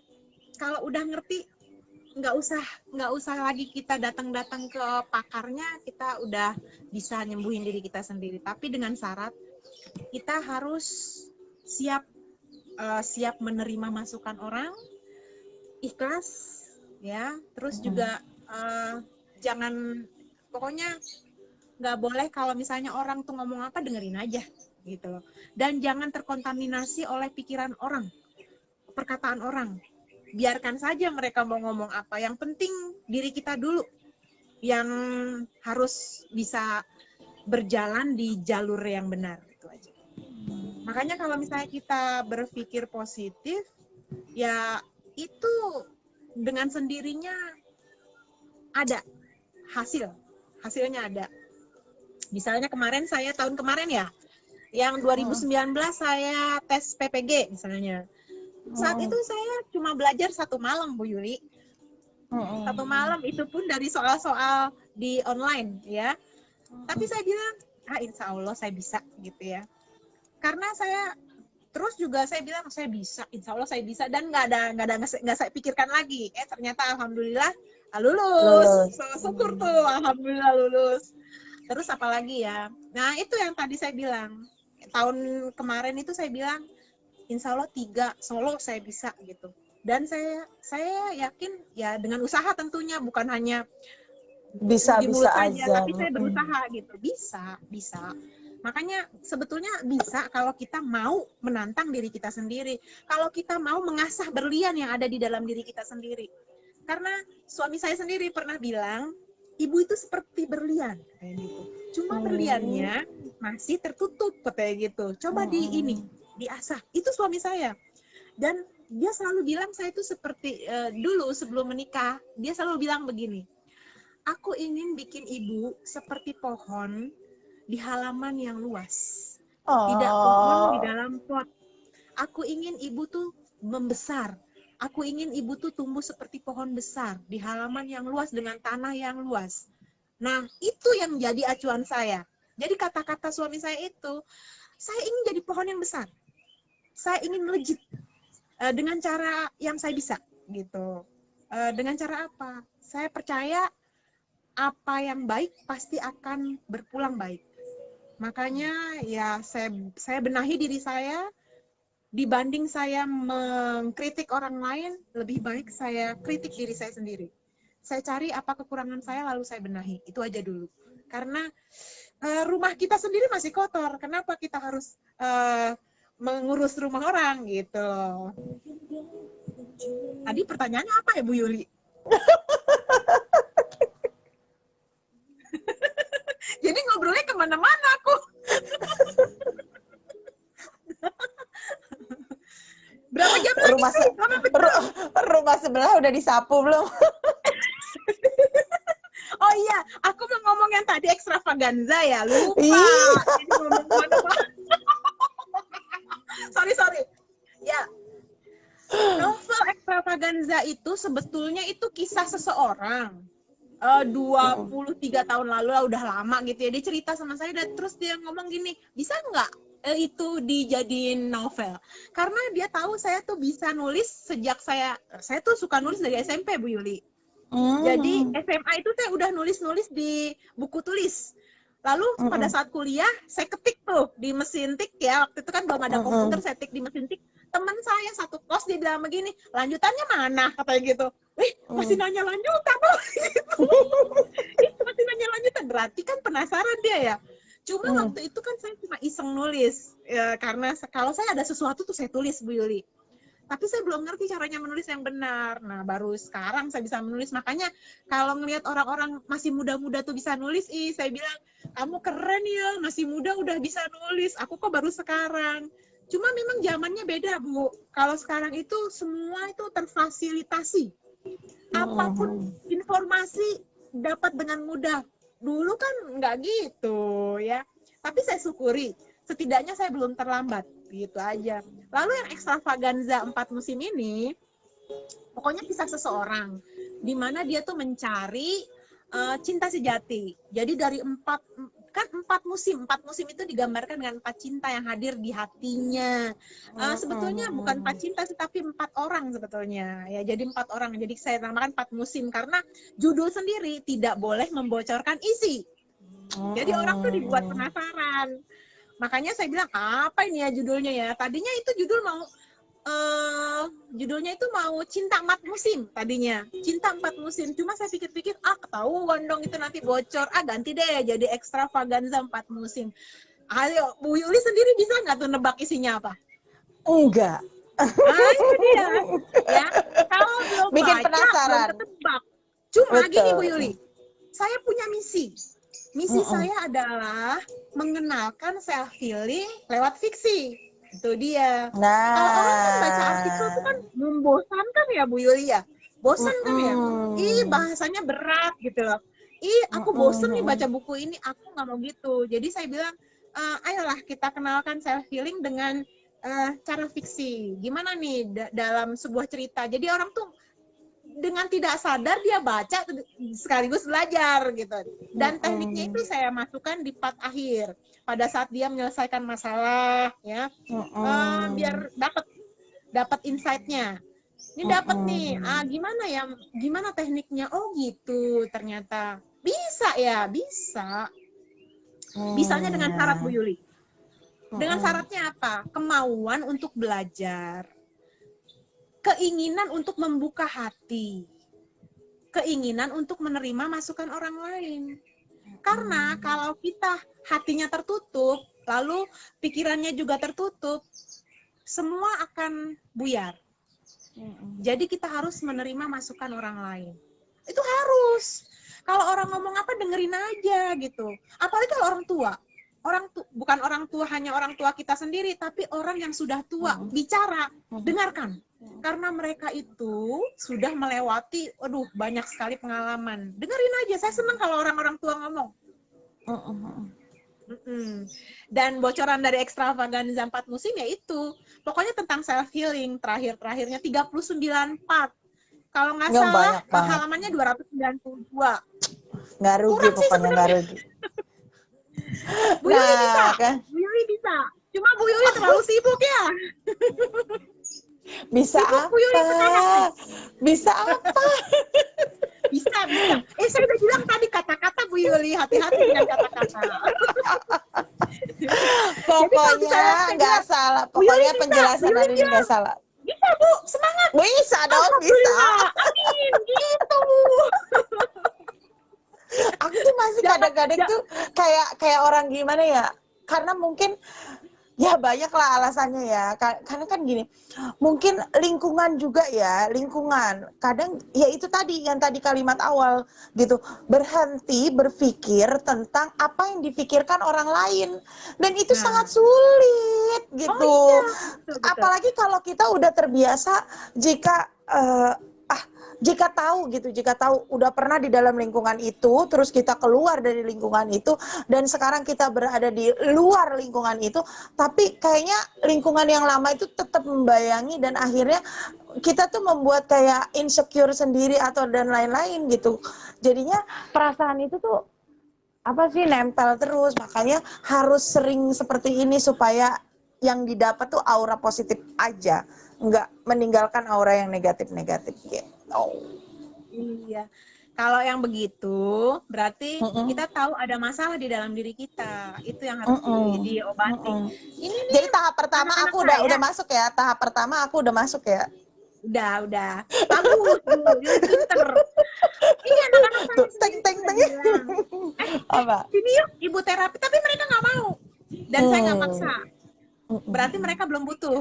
kalau udah ngerti, nggak usah lagi kita datang ke pakarnya, kita udah bisa nyembuhin diri kita sendiri. Tapi dengan syarat kita harus siap menerima masukan orang, ikhlas ya. Terus juga pokoknya nggak boleh kalau misalnya orang tuh ngomong apa dengerin aja gitu loh. Dan jangan terkontaminasi oleh pikiran orang, perkataan orang. Biarkan saja mereka mau ngomong apa. Yang penting diri kita dulu yang harus bisa berjalan di jalur yang benar, itu aja. Makanya kalau misalnya kita berpikir positif, ya itu dengan sendirinya ada hasilnya ada. Misalnya tahun kemarin ya, yang 2019 saya tes PPG misalnya. Saat itu saya cuma belajar 1 malam, Bu Yuli. 1 malam, itu pun dari soal-soal di online ya. Tapi saya bilang, insya Allah saya bisa gitu ya. Karena saya terus juga saya bilang saya bisa, insya Allah saya bisa, dan nggak saya pikirkan lagi. Ternyata alhamdulillah lulus. Syukur tuh, alhamdulillah lulus. Terus apalagi ya? Nah itu yang tadi saya bilang. Tahun kemarin itu saya bilang, insya Allah 3 solo saya bisa gitu. Dan saya yakin ya dengan usaha tentunya, bukan hanya Bisa di mulut saja, aja. tapi saya berusaha gitu. Bisa. Makanya sebetulnya bisa kalau kita mau menantang diri kita sendiri. Kalau kita mau mengasah berlian yang ada di dalam diri kita sendiri. Karena suami saya sendiri pernah bilang, ibu itu seperti berlian kayak gitu. Cuma berliannya masih tertutup kayak gitu. Coba diasah. Itu suami saya. Dan dia selalu bilang saya itu seperti dulu sebelum menikah, dia selalu bilang begini, aku ingin bikin ibu seperti pohon di halaman yang luas. Tidak pohon di dalam pot. Aku ingin ibu tuh membesar. Aku ingin ibu tuh tumbuh seperti pohon besar di halaman yang luas dengan tanah yang luas. Nah, itu yang jadi acuan saya. Jadi kata-kata suami saya itu, saya ingin jadi pohon yang besar. Saya ingin melejit dengan cara yang saya bisa gitu. Dengan cara apa? Saya percaya apa yang baik pasti akan berpulang baik. Makanya ya saya benahi diri saya, dibanding saya mengkritik orang lain, lebih baik saya kritik diri saya sendiri. Saya cari apa kekurangan saya, lalu saya benahi. Itu aja dulu. Karena rumah kita sendiri masih kotor. Kenapa kita harus mengurus rumah orang gitu? Tadi pertanyaannya apa ya Bu Yuli? Jadi ngobrolnya kemana-mana aku. Berapa jam lagi sih? Rumah sebelah udah disapu belum? Oh iya, aku mau ngomong yang tadi ekstravaganza ya, lupa. Jadi ngomong sorry. Ya, novel ekstravaganza itu sebetulnya itu kisah seseorang. 23 tahun lalu lah, udah lama gitu ya. Dia cerita sama saya dan terus dia ngomong gini, bisa nggak itu dijadiin novel? Karena dia tahu saya tuh bisa nulis sejak saya tuh suka nulis dari SMP, Bu Yuli. Jadi SMA itu saya udah nulis-nulis di buku tulis. Lalu pada saat kuliah saya ketik tuh di mesin tik ya, waktu itu kan belum ada komputer, saya tik di mesin tik. Teman saya satu kos dia bilang begini, lanjutannya mana? Katanya gitu. Masih nanya lanjutan loh. Gitu. Masih nanya lanjutan, berarti kan penasaran dia ya. Cuma waktu itu kan saya cuma iseng nulis ya, karena kalau saya ada sesuatu tuh saya tulis, Bu Yuli. Tapi saya belum ngerti caranya menulis yang benar. Nah, baru sekarang saya bisa menulis. Makanya kalau ngelihat orang-orang masih muda-muda tuh bisa nulis, saya bilang, kamu keren ya, masih muda udah bisa nulis. Aku kok baru sekarang. Cuma memang zamannya beda, Bu. Kalau sekarang itu semua itu terfasilitasi. Apapun informasi dapat dengan mudah. Dulu kan nggak gitu ya. Tapi saya syukuri, setidaknya saya belum terlambat. Gitu aja. Lalu yang ekstravaganza 4 musim ini, pokoknya kisah seseorang di mana dia tuh mencari cinta sejati. Jadi dari 4 musim itu digambarkan dengan 4 cinta yang hadir di hatinya. Sebetulnya bukan 4 cinta sih, tapi 4 orang sebetulnya. Ya, jadi 4 orang. Jadi saya namakan 4 musim karena judul sendiri tidak boleh membocorkan isi. Jadi orang tuh dibuat penasaran. Makanya saya bilang, apa ini ya judulnya ya? Tadinya itu judulnya itu mau Cinta 4 Musim tadinya. Cinta 4 Musim. Cuma saya pikir-pikir, ketahuan dong itu nanti bocor. Ganti deh jadi ekstravaganza 4 musim. Ayo, Bu Yuli sendiri bisa nggak tuh nebak isinya apa? Enggak. Itu dia. Ya, kalau belum bikin baca, penasaran. belum ketebak. Cuma gini Bu Yuli, saya punya misi. Misi saya adalah mengenalkan self healing lewat fiksi. Itu dia. Kalau orang kan baca artikel itu kan membosankan ya Bu Yuli ya. Bosan kan ya? Bahasanya berat gitu loh. ih aku bosen nih baca Mm-mm. buku ini, aku nggak mau gitu. Jadi saya bilang, ayolah kita kenalkan self healing dengan cara fiksi. Gimana nih dalam sebuah cerita. Jadi orang tuh dengan tidak sadar dia baca sekaligus belajar gitu. Dan tekniknya itu Mm-mm. saya masukkan di part akhir. Pada saat dia menyelesaikan masalah, ya, Mm-mm. biar dapat insight-nya. Ini dapat nih, Mm-mm. gimana ya, gimana tekniknya? Oh gitu, ternyata bisa ya, bisa. Bisanya dengan syarat Bu Ya. Yuli. Dengan Mm-mm. syaratnya apa? Kemauan untuk belajar, keinginan untuk membuka hati, keinginan untuk menerima masukan orang lain. Karena kalau kita hatinya tertutup, lalu pikirannya juga tertutup, semua akan buyar. Jadi kita harus menerima masukan orang lain. Itu harus. Kalau orang ngomong apa dengerin aja gitu. Apalagi kalau orang tua. Bukan orang tua hanya orang tua kita sendiri, tapi orang yang sudah tua bicara, dengarkan. Karena mereka itu sudah melewati, aduh banyak sekali pengalaman. Dengerin aja. Saya senang kalau orang-orang tua ngomong. Dan bocoran dari Extravaganza 4 musim ya itu. Pokoknya tentang self healing terakhirnya 39 part. Kalau nggak Ya salah banyak banget. halamannya 292. Nggak rugi Kurang sih pokoknya, nggak sebenarnya. rugi. Bu Yuli bisa. Nah, kan Bu Yuli bisa. Cuma Bu Yuli terlalu sibuk ya. bisa Sibuk Bu Yuli apa? sekarang nih. Bisa apa? Bisa. Saya udah bilang tadi kata-kata Bu Yuli. Hati-hati dengan kata-kata. Jadi kalau Pokoknya saya nggak bilang, salah. Bu Yuli Pokoknya bisa. Bu penjelasan Yuli hari ini bilang, nggak salah. bisa Bu, semangat. Bisa dong, bisa. Alhamdulillah. Amin. Gitu. Aku tuh masih Jangan, kadang-kadang tuh kayak orang gimana ya? Karena mungkin ya banyak lah alasannya ya. Karena kan gini, mungkin lingkungan juga ya, lingkungan. Kadang ya itu tadi yang tadi kalimat awal gitu, berhenti berpikir tentang apa yang dipikirkan orang lain. Dan itu nah, sangat sulit oh gitu. iya, betul. Apalagi kalau kita udah terbiasa jika jika tahu udah pernah di dalam lingkungan itu, terus kita keluar dari lingkungan itu, dan sekarang kita berada di luar lingkungan itu, tapi kayaknya lingkungan yang lama itu tetap membayangi, dan akhirnya kita tuh membuat kayak insecure sendiri atau dan lain-lain gitu. Jadinya perasaan itu tuh apa sih nempel terus, makanya harus sering seperti ini supaya yang didapat tuh aura positif aja, nggak meninggalkan aura yang negatif-negatif gitu. Iya. Kalau yang begitu, berarti Mm-mm. kita tahu ada masalah di dalam diri kita. Itu yang harus Mm-mm. diobati. Mm-mm. Ini nih Jadi tahap pertama anak-anak aku saya. udah masuk ya. Tahap pertama aku udah masuk ya. Udah. Bagus, Bu. Dia pinter. Ini anak-anak saya Tuh, teng sendiri tuh teng udah teng. bilang, Apa? sini yuk ibu terapi. Tapi mereka nggak mau. Dan saya nggak maksa. Berarti Mm-mm. mereka belum butuh.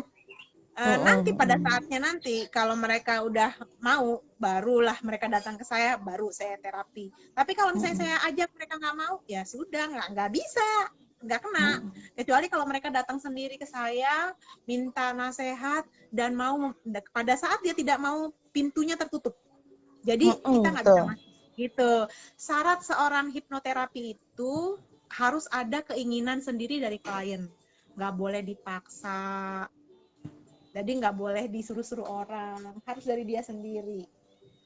Nanti pada Mm-mm. saatnya nanti kalau mereka udah mau, barulah mereka datang ke saya, baru saya terapi. Tapi kalau misalnya saya ajak mereka nggak mau, ya sudah, nggak bisa, nggak kena. Kecuali kalau mereka datang sendiri ke saya, minta nasihat dan mau, pada saat dia tidak mau, pintunya tertutup. Jadi kita nggak bisa Tuh. masuk. Gitu. Syarat seorang hipnoterapi itu harus ada keinginan sendiri dari klien. Nggak boleh dipaksa. Jadi nggak boleh disuruh-suruh orang, harus dari dia sendiri.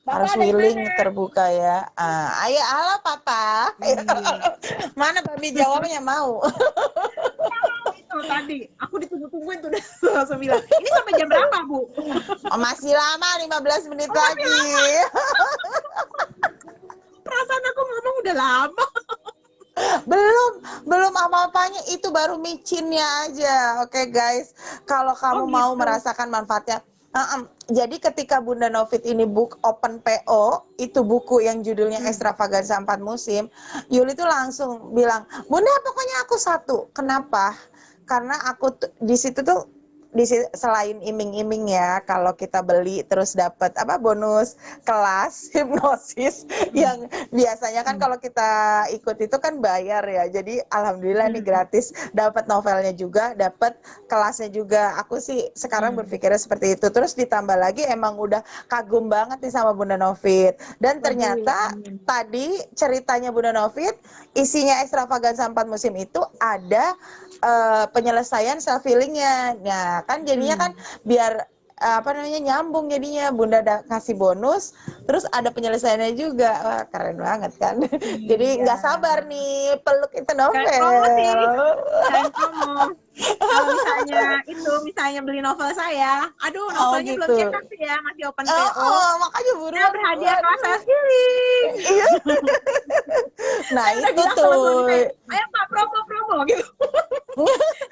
Harus Bapak ada yang willing mana? terbuka ya. Ayo, halo papa. Iya. Mana babi jawabnya mau? Itu tadi, aku ditunggu-tungguin tuh udah 9. Ini sampai jam berapa, Bu? Oh, masih lama 15 menit Oh, masih lagi. lama. Perasaan aku ngomong udah lama. belum apa-apanya, itu baru micinnya aja. Oke, guys, kalau Oh kamu mau gitu. merasakan manfaatnya, jadi ketika Bunda Novit ini book open PO, itu buku yang judulnya Extravaganza 4 musim, Yuli tuh langsung bilang, Bunda pokoknya aku satu. Kenapa? Karena aku di situ tuh selain iming-iming ya, kalau kita beli terus dapat apa bonus kelas hipnosis yang biasanya kan kalau kita ikut itu kan bayar ya. Jadi alhamdulillah nih gratis, dapat novelnya juga, dapat kelasnya juga. Aku sih sekarang berpikirnya seperti itu. Terus ditambah lagi emang udah kagum banget nih sama Bunda Novit. Dan Waduh, ternyata amin. tadi ceritanya Bunda Novit, isinya ekstravaganza 4 musim itu ada penyelesaian self healingnya. Nah, kan jadinya kan biar apa namanya nyambung jadinya Bunda kasih bonus, terus ada penyelesaiannya juga. Wah, keren banget kan. Jadi Iya. nggak sabar nih peluk itu Kalian promo sih. novel. Kalian promo. Kalau misalnya beli novel saya, aduh Oh novelnya belum gitu. cetak sih ya, masih open Oh, PO. oh, makanya Nah, buruan berhadiah buruan. kelas self healing. Iya. Nah, Saya udah itu bilang sama suami saya, tuh. ayo Pak promo gitu.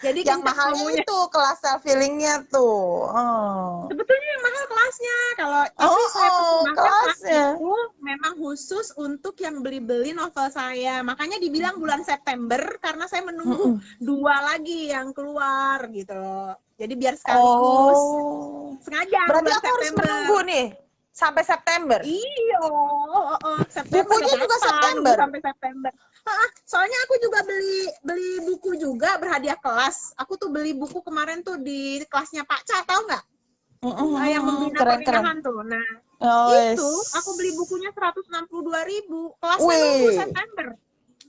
Jadi Yang kencang mahalnya promonya. itu kelas self healingnya tuh. Oh. Sebetulnya yang mahal kelasnya, tapi Oh, saya oh, persembahkan kelas kelasnya. itu memang khusus untuk yang beli-beli novel saya. Makanya dibilang bulan September karena saya menunggu 2 lagi yang keluar gitu loh. Jadi biar sekaligus Oh. sengaja Berarti bulan aku harus September. menunggu nih sampai September. Iya, September Bukunya gak juga apa-apa, nunggu September. sampai September. Soalnya aku juga beli beli buku juga berhadiah kelas. Aku tuh beli buku kemarin tuh di kelasnya Pak Ca, tahu nggak? Yang membina Keren-keren. pernikahan tuh. Nah, Oh, itu aku beli bukunya 162.000. Kelasnya nunggu wih, September.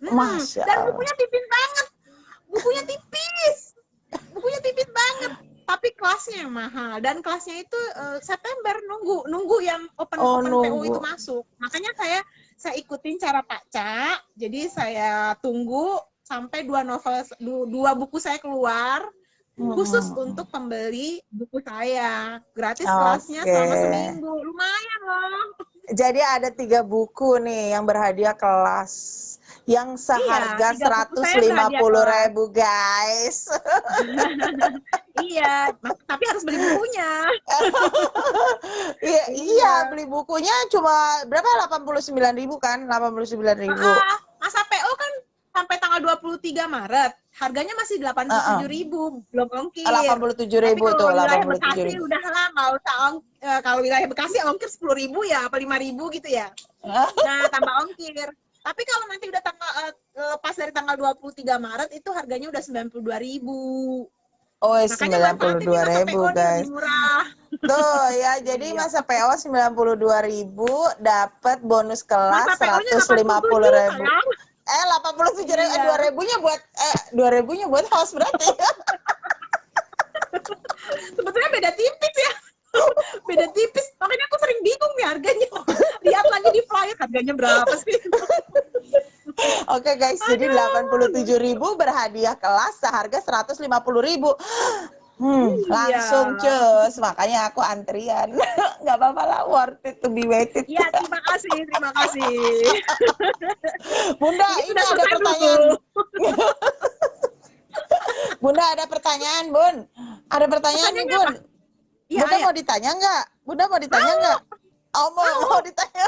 Masya Dan Allah. bukunya tipis banget. Bukunya tipis. Bukunya tipis banget. Tapi kelasnya yang mahal dan kelasnya itu September nunggu yang open Oh, PO itu nunggu. masuk. Makanya saya ikutin cara Pak Ca. Jadi saya tunggu sampai 2 buku saya keluar khusus untuk pembeli buku saya. Gratis kelasnya Oke. selama seminggu. Lumayan loh. Jadi ada 3 buku nih yang berhadiah kelas yang Iya, seharga 3 buku saya berhadiah 150.000 kelas. guys. Iya, tapi harus beli bukunya. Iya, iya, Iya. beli bukunya cuma berapa? 89.000 kan? 89.000. Masa PO kan sampai tanggal 23 Maret. Harganya masih 87.000, belum ongkir. 87.000 Tapi kalau tuh, wilayah 87.000. Bekasi udah lah, nggak usah kalau wilayah Bekasi ongkir 10.000 ya, apa 5.000 gitu ya. Nah, tambah ongkir. Tapi kalau nanti udah lepas dari tanggal 23 Maret itu harganya udah 92.000. Oh, Makanya manfaatin nih masa 92.000 PO nih lebih guys. murah. Tuh ya, jadi Iya. masa PO 92.000 dapat bonus kelas Masa PO-nya 87 150.000. sayang. 87.000, Iya. 2.000-nya buat host berarti. Sebetulnya beda tipis ya. Beda tipis. Makanya aku sering bingung nih harganya. Lihat lagi di flyer harganya berapa sih. Oke guys, jadi 87.000 berhadiah kelas seharga 150.000. Iya. Langsung cus, makanya aku antrian. Nggak apa-apa lah, worth it to be waited. Iya, terima kasih, terima kasih. Bunda, Ini ini sudah ada selesai pertanyaan. dulu. Bunda, ada pertanyaan, Bun. Ada pertanyaan nih, Pertanyaannya Bun. apa? Iya, Bunda iya. mau ditanya nggak? Bunda mau ditanya nggak? Oh, mau ditanya.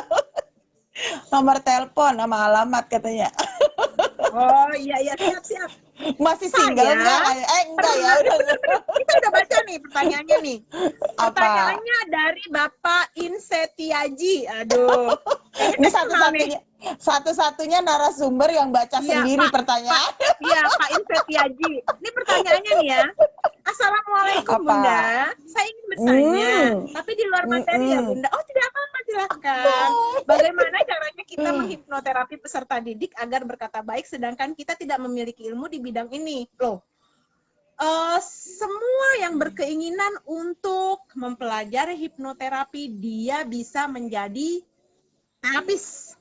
Nomor telepon sama alamat katanya. Oh, iya, iya, siap. Masih single Saya nggak? Enggak ya, udah. bener. Kita udah baca nih pertanyaannya nih. Apa? Pertanyaannya dari Bapak Insetiaji. Aduh. Ini satu-satunya narasumber yang baca Iya, sendiri pertanyaan. Iya, Pak Insetiaji. Ini pertanyaannya nih ya. Assalamualaikum Apa? Bunda, saya ingin bertanya, tapi di luar materi ya Bunda. Oh tidak apa-apa, silakan. Bagaimana caranya kita menghipnoterapi peserta didik agar berkata baik sedangkan kita tidak memiliki ilmu di bidang ini? Loh, semua yang berkeinginan untuk mempelajari hipnoterapi dia bisa menjadi terapis.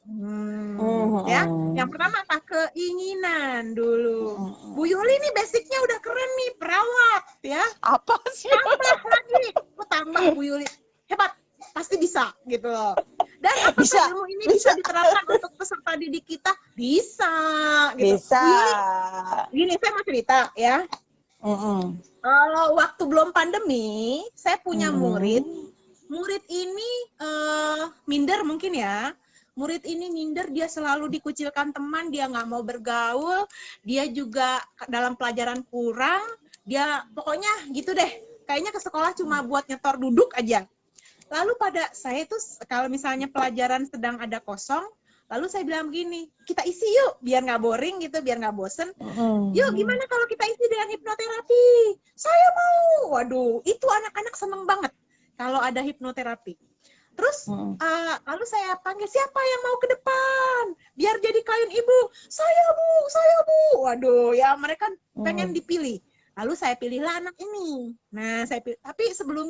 Ya, yang pertama apa? Keinginan dulu. Bu Yuli nih basicnya udah keren nih, perawat ya. Apa sih? Tambah lagi, tambah Bu Yuli hebat, pasti bisa gitu loh. Dan apakah ilmu ini bisa diterapkan untuk peserta didik kita? Bisa. Gitu. Bisa. Bu Yuli, gini saya mau cerita ya. Kalau waktu belum pandemi, saya punya murid. Murid ini minder mungkin ya. Murid ini minder, dia selalu dikucilkan teman, dia nggak mau bergaul, dia juga dalam pelajaran kurang, dia pokoknya gitu deh. kayaknya ke sekolah cuma buat nyetor duduk aja. Lalu pada saya tuh kalau misalnya pelajaran sedang ada kosong, lalu saya bilang begini, kita isi yuk biar nggak boring gitu, biar nggak bosen. Yuk gimana kalau kita isi dengan hipnoterapi? Saya mau. Waduh, itu anak-anak seneng banget kalau ada hipnoterapi. Terus lalu saya panggil, siapa yang mau ke depan biar jadi klien ibu? Saya bu. Waduh, ya mereka pengen dipilih. Lalu saya pilihlah anak ini. Nah, tapi sebelum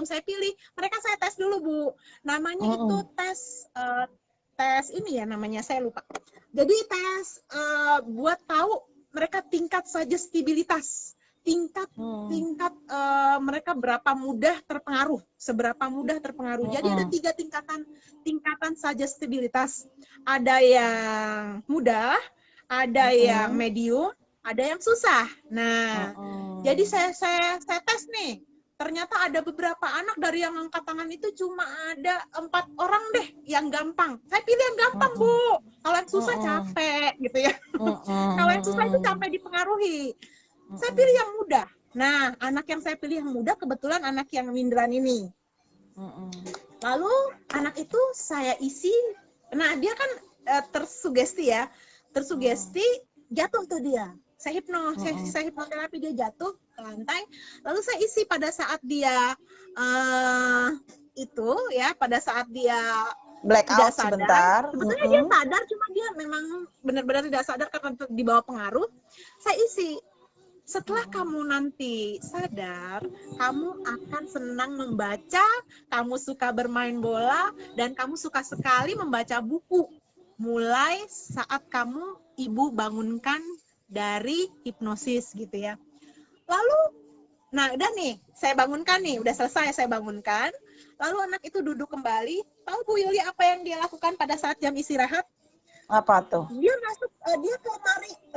saya pilih, mereka saya tes dulu, Bu. Namanya itu tes ini ya namanya, saya lupa. Jadi tes buat tahu mereka tingkat suggestibilitas. Tingkat mereka berapa mudah terpengaruh, seberapa mudah terpengaruh. Jadi ada 3 tingkatan suggestibilitas. Ada yang mudah, ada yang medium, ada yang susah. Nah, jadi saya tes nih. Ternyata ada beberapa anak dari yang angkat tangan itu cuma ada 4 orang deh yang gampang. Saya pilih yang gampang, Bu. Kalau yang susah capek gitu ya. Kalau yang susah itu capek dipengaruhi. Saya pilih yang mudah. Nah, anak yang saya pilih yang mudah kebetulan anak yang mindran ini. Lalu anak itu saya isi. Nah, dia kan tersugesti ya. Tersugesti, jatuh tuh dia. Saya hipnoterapi, dia jatuh ke lantai. Lalu saya isi pada saat dia itu ya, pada saat dia blackout sebentar. Sebetulnya dia sadar, cuma dia memang benar-benar tidak sadar karena di bawah pengaruh. Saya isi. Setelah kamu nanti sadar, kamu akan senang membaca, kamu suka bermain bola, dan kamu suka sekali membaca buku. Mulai saat kamu ibu bangunkan dari hipnosis gitu ya. Lalu, nah udah nih, saya bangunkan nih, udah selesai saya bangunkan. Lalu anak itu duduk kembali. Tahu Bu Yuli apa yang dia lakukan pada saat jam istirahat? Apa tuh? Dia masuk, dia ke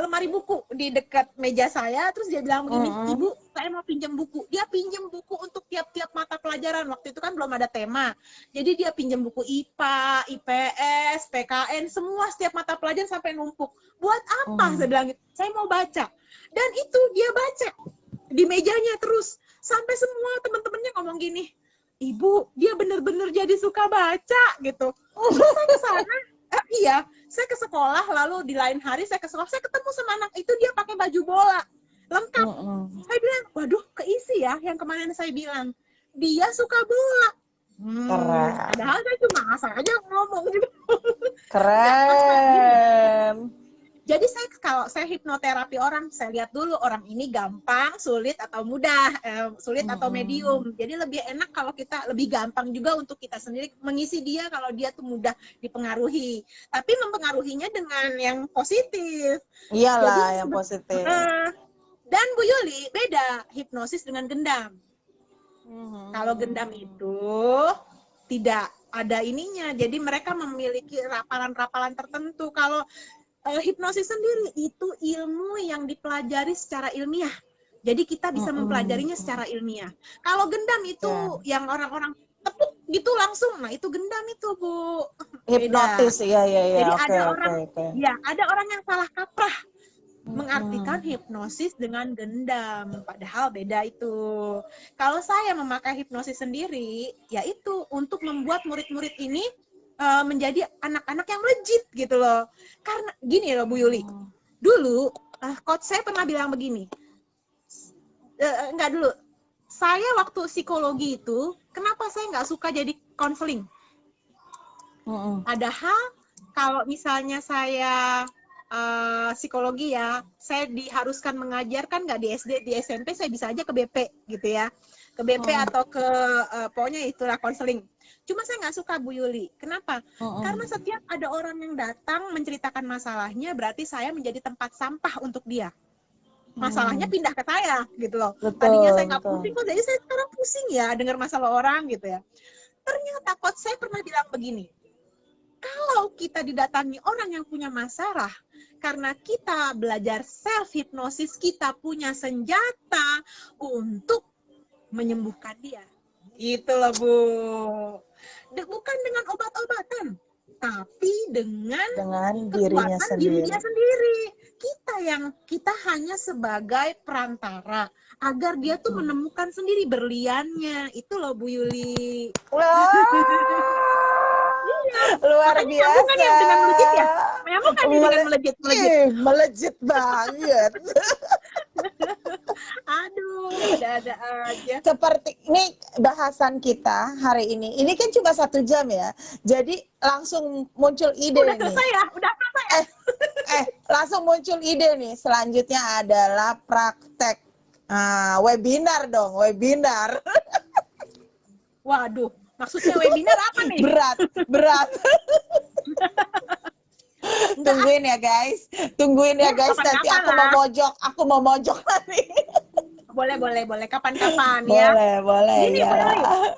lemari buku di dekat meja saya, terus dia bilang begini, Ibu, saya mau pinjam buku. Dia pinjam buku untuk tiap-tiap mata pelajaran. Waktu itu kan belum ada tema. Jadi dia pinjam buku IPA, IPS, PKN, semua setiap mata pelajaran sampai numpuk. Buat apa? Saya bilang gitu. Saya mau baca. Dan itu dia baca di mejanya terus. Sampai semua teman-temannya ngomong gini, Ibu, dia bener-bener jadi suka baca gitu. Saya ke sana, iya, saya ke sekolah, lalu di lain hari saya ke sekolah, saya ketemu sama anak itu, dia pakai baju bola lengkap. Saya bilang, waduh, keisi ya yang kemarin saya bilang, dia suka bola. Keren. Padahal saya cuma asal aja ngomong gitu. Keren. Jadi kalau saya hipnoterapi orang, saya lihat dulu orang ini gampang, sulit atau mudah, sulit atau medium. Jadi lebih enak kalau kita lebih gampang juga untuk kita sendiri mengisi dia kalau dia tuh mudah dipengaruhi. Tapi mempengaruhinya dengan yang positif. Iyalah, jadi, yang positif. Dan Bu Yuli, beda hipnosis dengan gendam. Kalau gendam itu tidak ada ininya. Jadi mereka memiliki rapalan-rapalan tertentu. Kalau hipnosis sendiri itu ilmu yang dipelajari secara ilmiah. Jadi kita bisa mempelajarinya secara ilmiah. Kalau gendam itu yang orang-orang tepuk gitu langsung, nah itu gendam itu Bu. Hipnotis, iya. Jadi Oke. Ya ada orang yang salah kaprah mengartikan hipnosis dengan gendam, padahal beda itu. Kalau saya memakai hipnosis sendiri, yaitu untuk membuat murid-murid ini menjadi anak-anak yang legit gitu loh. Karena gini loh Bu Yuli, dulu coach saya pernah bilang begini, saya waktu psikologi itu, kenapa saya nggak suka jadi konseling? Padahal kalau misalnya saya psikologi ya, saya diharuskan mengajarkan nggak di SD, di SMP saya bisa aja ke BP gitu ya, ke BP atau ke pokoknya itulah konseling. Cuma saya nggak suka Bu Yuli. Kenapa? Karena setiap ada orang yang datang menceritakan masalahnya, berarti saya menjadi tempat sampah untuk dia. Masalahnya pindah ke saya gitu loh. Tadinya saya nggak pusing kok, jadi saya sekarang pusing ya dengar masalah orang gitu ya. Ternyata coach saya pernah bilang begini, kalau kita didatangi orang yang punya masalah, karena kita belajar self-hipnosis, kita punya senjata untuk menyembuhkan dia. Gitu loh Bu. Bukan dengan obat-obatan, tapi dengan dirinya kekuatan diri dia sendiri. Kita kita hanya sebagai perantara agar dia tuh menemukan sendiri berliannya. Itu loh Bu Yuli. Luar Makanya nyambung kan biasa. ya dengan melejit ya? Nyambung kan nih dengan melejit. Melejit banget. Aduh, ada aja. Seperti ini bahasan kita hari ini. Ini kan cuma 1 jam ya. Jadi langsung muncul ide Udah nih. selesai ya? Udah selesai ya? Langsung muncul ide nih. Selanjutnya adalah praktek. Webinar dong, webinar. Waduh, maksudnya webinar apa nih? Berat. Tungguin ya guys. Nanti aku mau mojok nanti. Boleh. Kapan-kapan ya. Boleh. Ini Ya.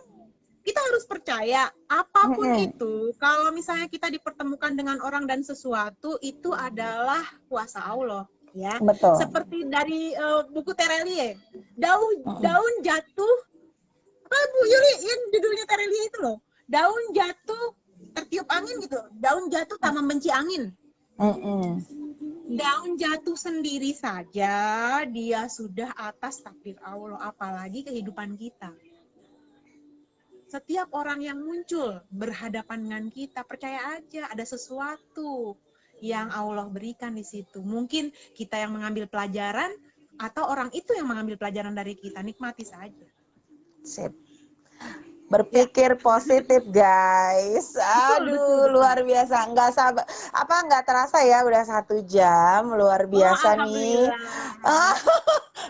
kita harus percaya apapun itu, kalau misalnya kita dipertemukan dengan orang dan sesuatu, itu adalah kuasa Allah, ya. Betul. Seperti dari buku Terelie, daun jatuh, apa Bu Yuli yang judulnya Terelie itu loh, daun jatuh tertiup angin gitu, daun jatuh tak membenci angin. Daun jatuh sendiri saja dia sudah atas takdir Allah, apalagi kehidupan kita. Setiap orang yang muncul berhadapan dengan kita, percaya aja ada sesuatu yang Allah berikan di situ. Mungkin kita yang mengambil pelajaran atau orang itu yang mengambil pelajaran dari kita, nikmati saja. Sip. Berpikir positif guys. Aduh, luar biasa. Nggak terasa ya udah 1 jam. Luar biasa nih.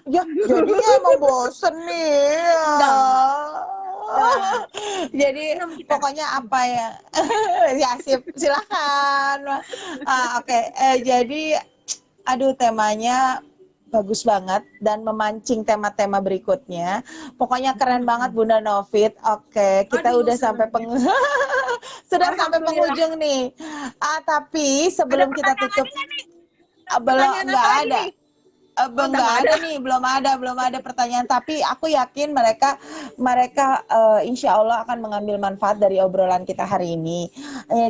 Jadi emang bosen nih. Jadi pokoknya apa ya? Ya sip, silakan. Oke. Jadi aduh, temanya bagus banget dan memancing tema-tema berikutnya. Pokoknya keren banget Bunda Novit. Oke, kita udah sampai sudah sampai penghujung nih. Tapi sebelum kita tutup, belum ada pertanyaan. Tapi aku yakin mereka insya Allah akan mengambil manfaat dari obrolan kita hari ini.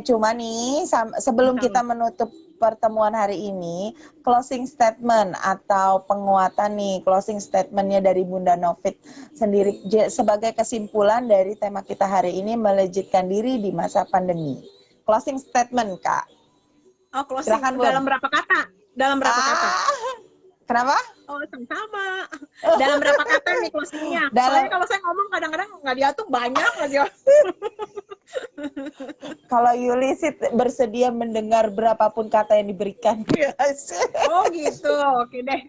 Cuma nih sebelum kita menutup pertemuan hari ini, closing statement atau penguatan nih, closing statementnya dari Bunda Novit sendiri sebagai kesimpulan dari tema kita hari ini, melejitkan diri di masa pandemi. Closing statement, Kak. Closing. Silahkan, dalam berapa kata? Kenapa? Sama. Dalam berapa kata nih closingnya? Soalnya kalau saya ngomong kadang-kadang nggak diatur, banyak aja. Kalau Yuli sih bersedia mendengar berapapun kata yang diberikan. Oh gitu, oke deh.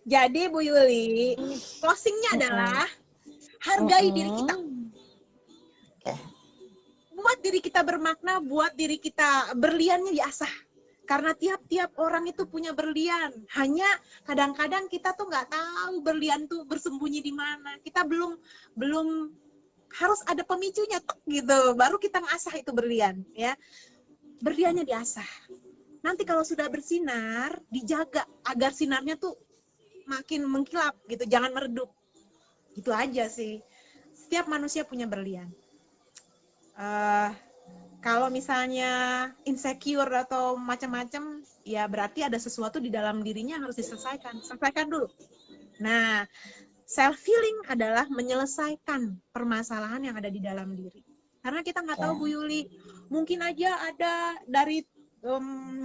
Jadi Bu Yuli, closingnya adalah hargai diri kita. Buat diri kita bermakna, buat diri kita berliannya diasah. Karena tiap-tiap orang itu punya berlian. Hanya kadang-kadang kita tuh nggak tahu berlian tuh bersembunyi di mana. Kita belum harus ada pemicunya gitu. Baru kita ngasah itu berlian, ya. Berliannya diasah. Nanti kalau sudah bersinar, dijaga agar sinarnya tuh makin mengkilap gitu, jangan meredup. Gitu aja sih. Setiap manusia punya berlian. Kalau misalnya insecure atau macam-macam, ya berarti ada sesuatu di dalam dirinya yang harus diselesaikan. Selesaikan dulu. Nah, self-healing adalah menyelesaikan permasalahan yang ada di dalam diri. Karena kita nggak tahu Bu Yuli, mungkin aja ada dari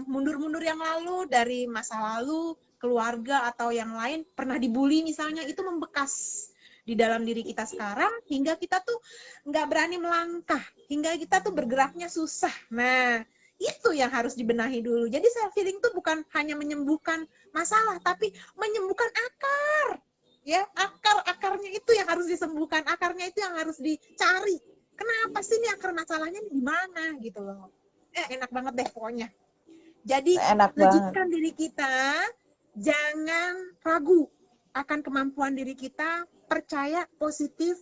mundur-mundur yang lalu, dari masa lalu, keluarga atau yang lain, pernah dibully misalnya, itu membekas di dalam diri kita sekarang, hingga kita tuh nggak berani melangkah, hingga kita tuh bergeraknya susah. Nah, itu yang harus dibenahi dulu. Jadi self-healing tuh bukan hanya menyembuhkan masalah, tapi menyembuhkan akar. Ya, akarnya itu yang harus disembuhkan, akarnya itu yang harus dicari. Kenapa sih ini akar masalahnya di mana gitu loh. Enak banget deh pokoknya. Jadi, lejitkan diri kita, jangan ragu akan kemampuan diri kita, percaya positif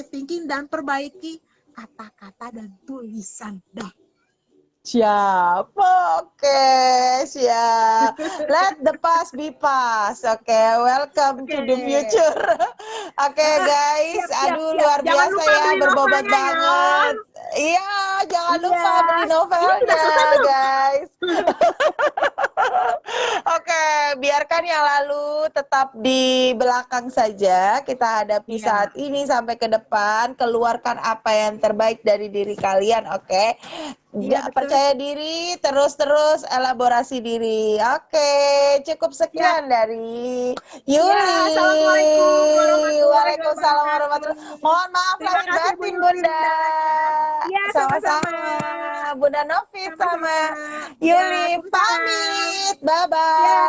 thinking, dan perbaiki kata-kata dan tulisan. Siap, oke, siap. Let the past be past. Oke, welcome to the future. Oke, guys, aduh luar biasa ya, berbobot banget. Iya, jangan lupa beli novelnya, guys. biarkan yang lalu tetap di belakang saja. Kita hadapi Iya. saat ini sampai ke depan. Keluarkan apa yang terbaik dari diri kalian, oke? Iya, betul. Percaya diri, terus-terus elaborasi diri. Oke, cukup Siap. sekian dari Iya, Yuli. assalamualaikum warahmatullahi Waalaikumsalam wabarakatuh. warahmatullahi. Mohon maaf Terima lahir kasih Bu batin, Bunda. Yulinda. Iya, sama-sama. Sama-sama. Bunda Novi Sama-sama. sama Ya, Yuli Waalaikumsalam. pamit. Ya. Bye-bye.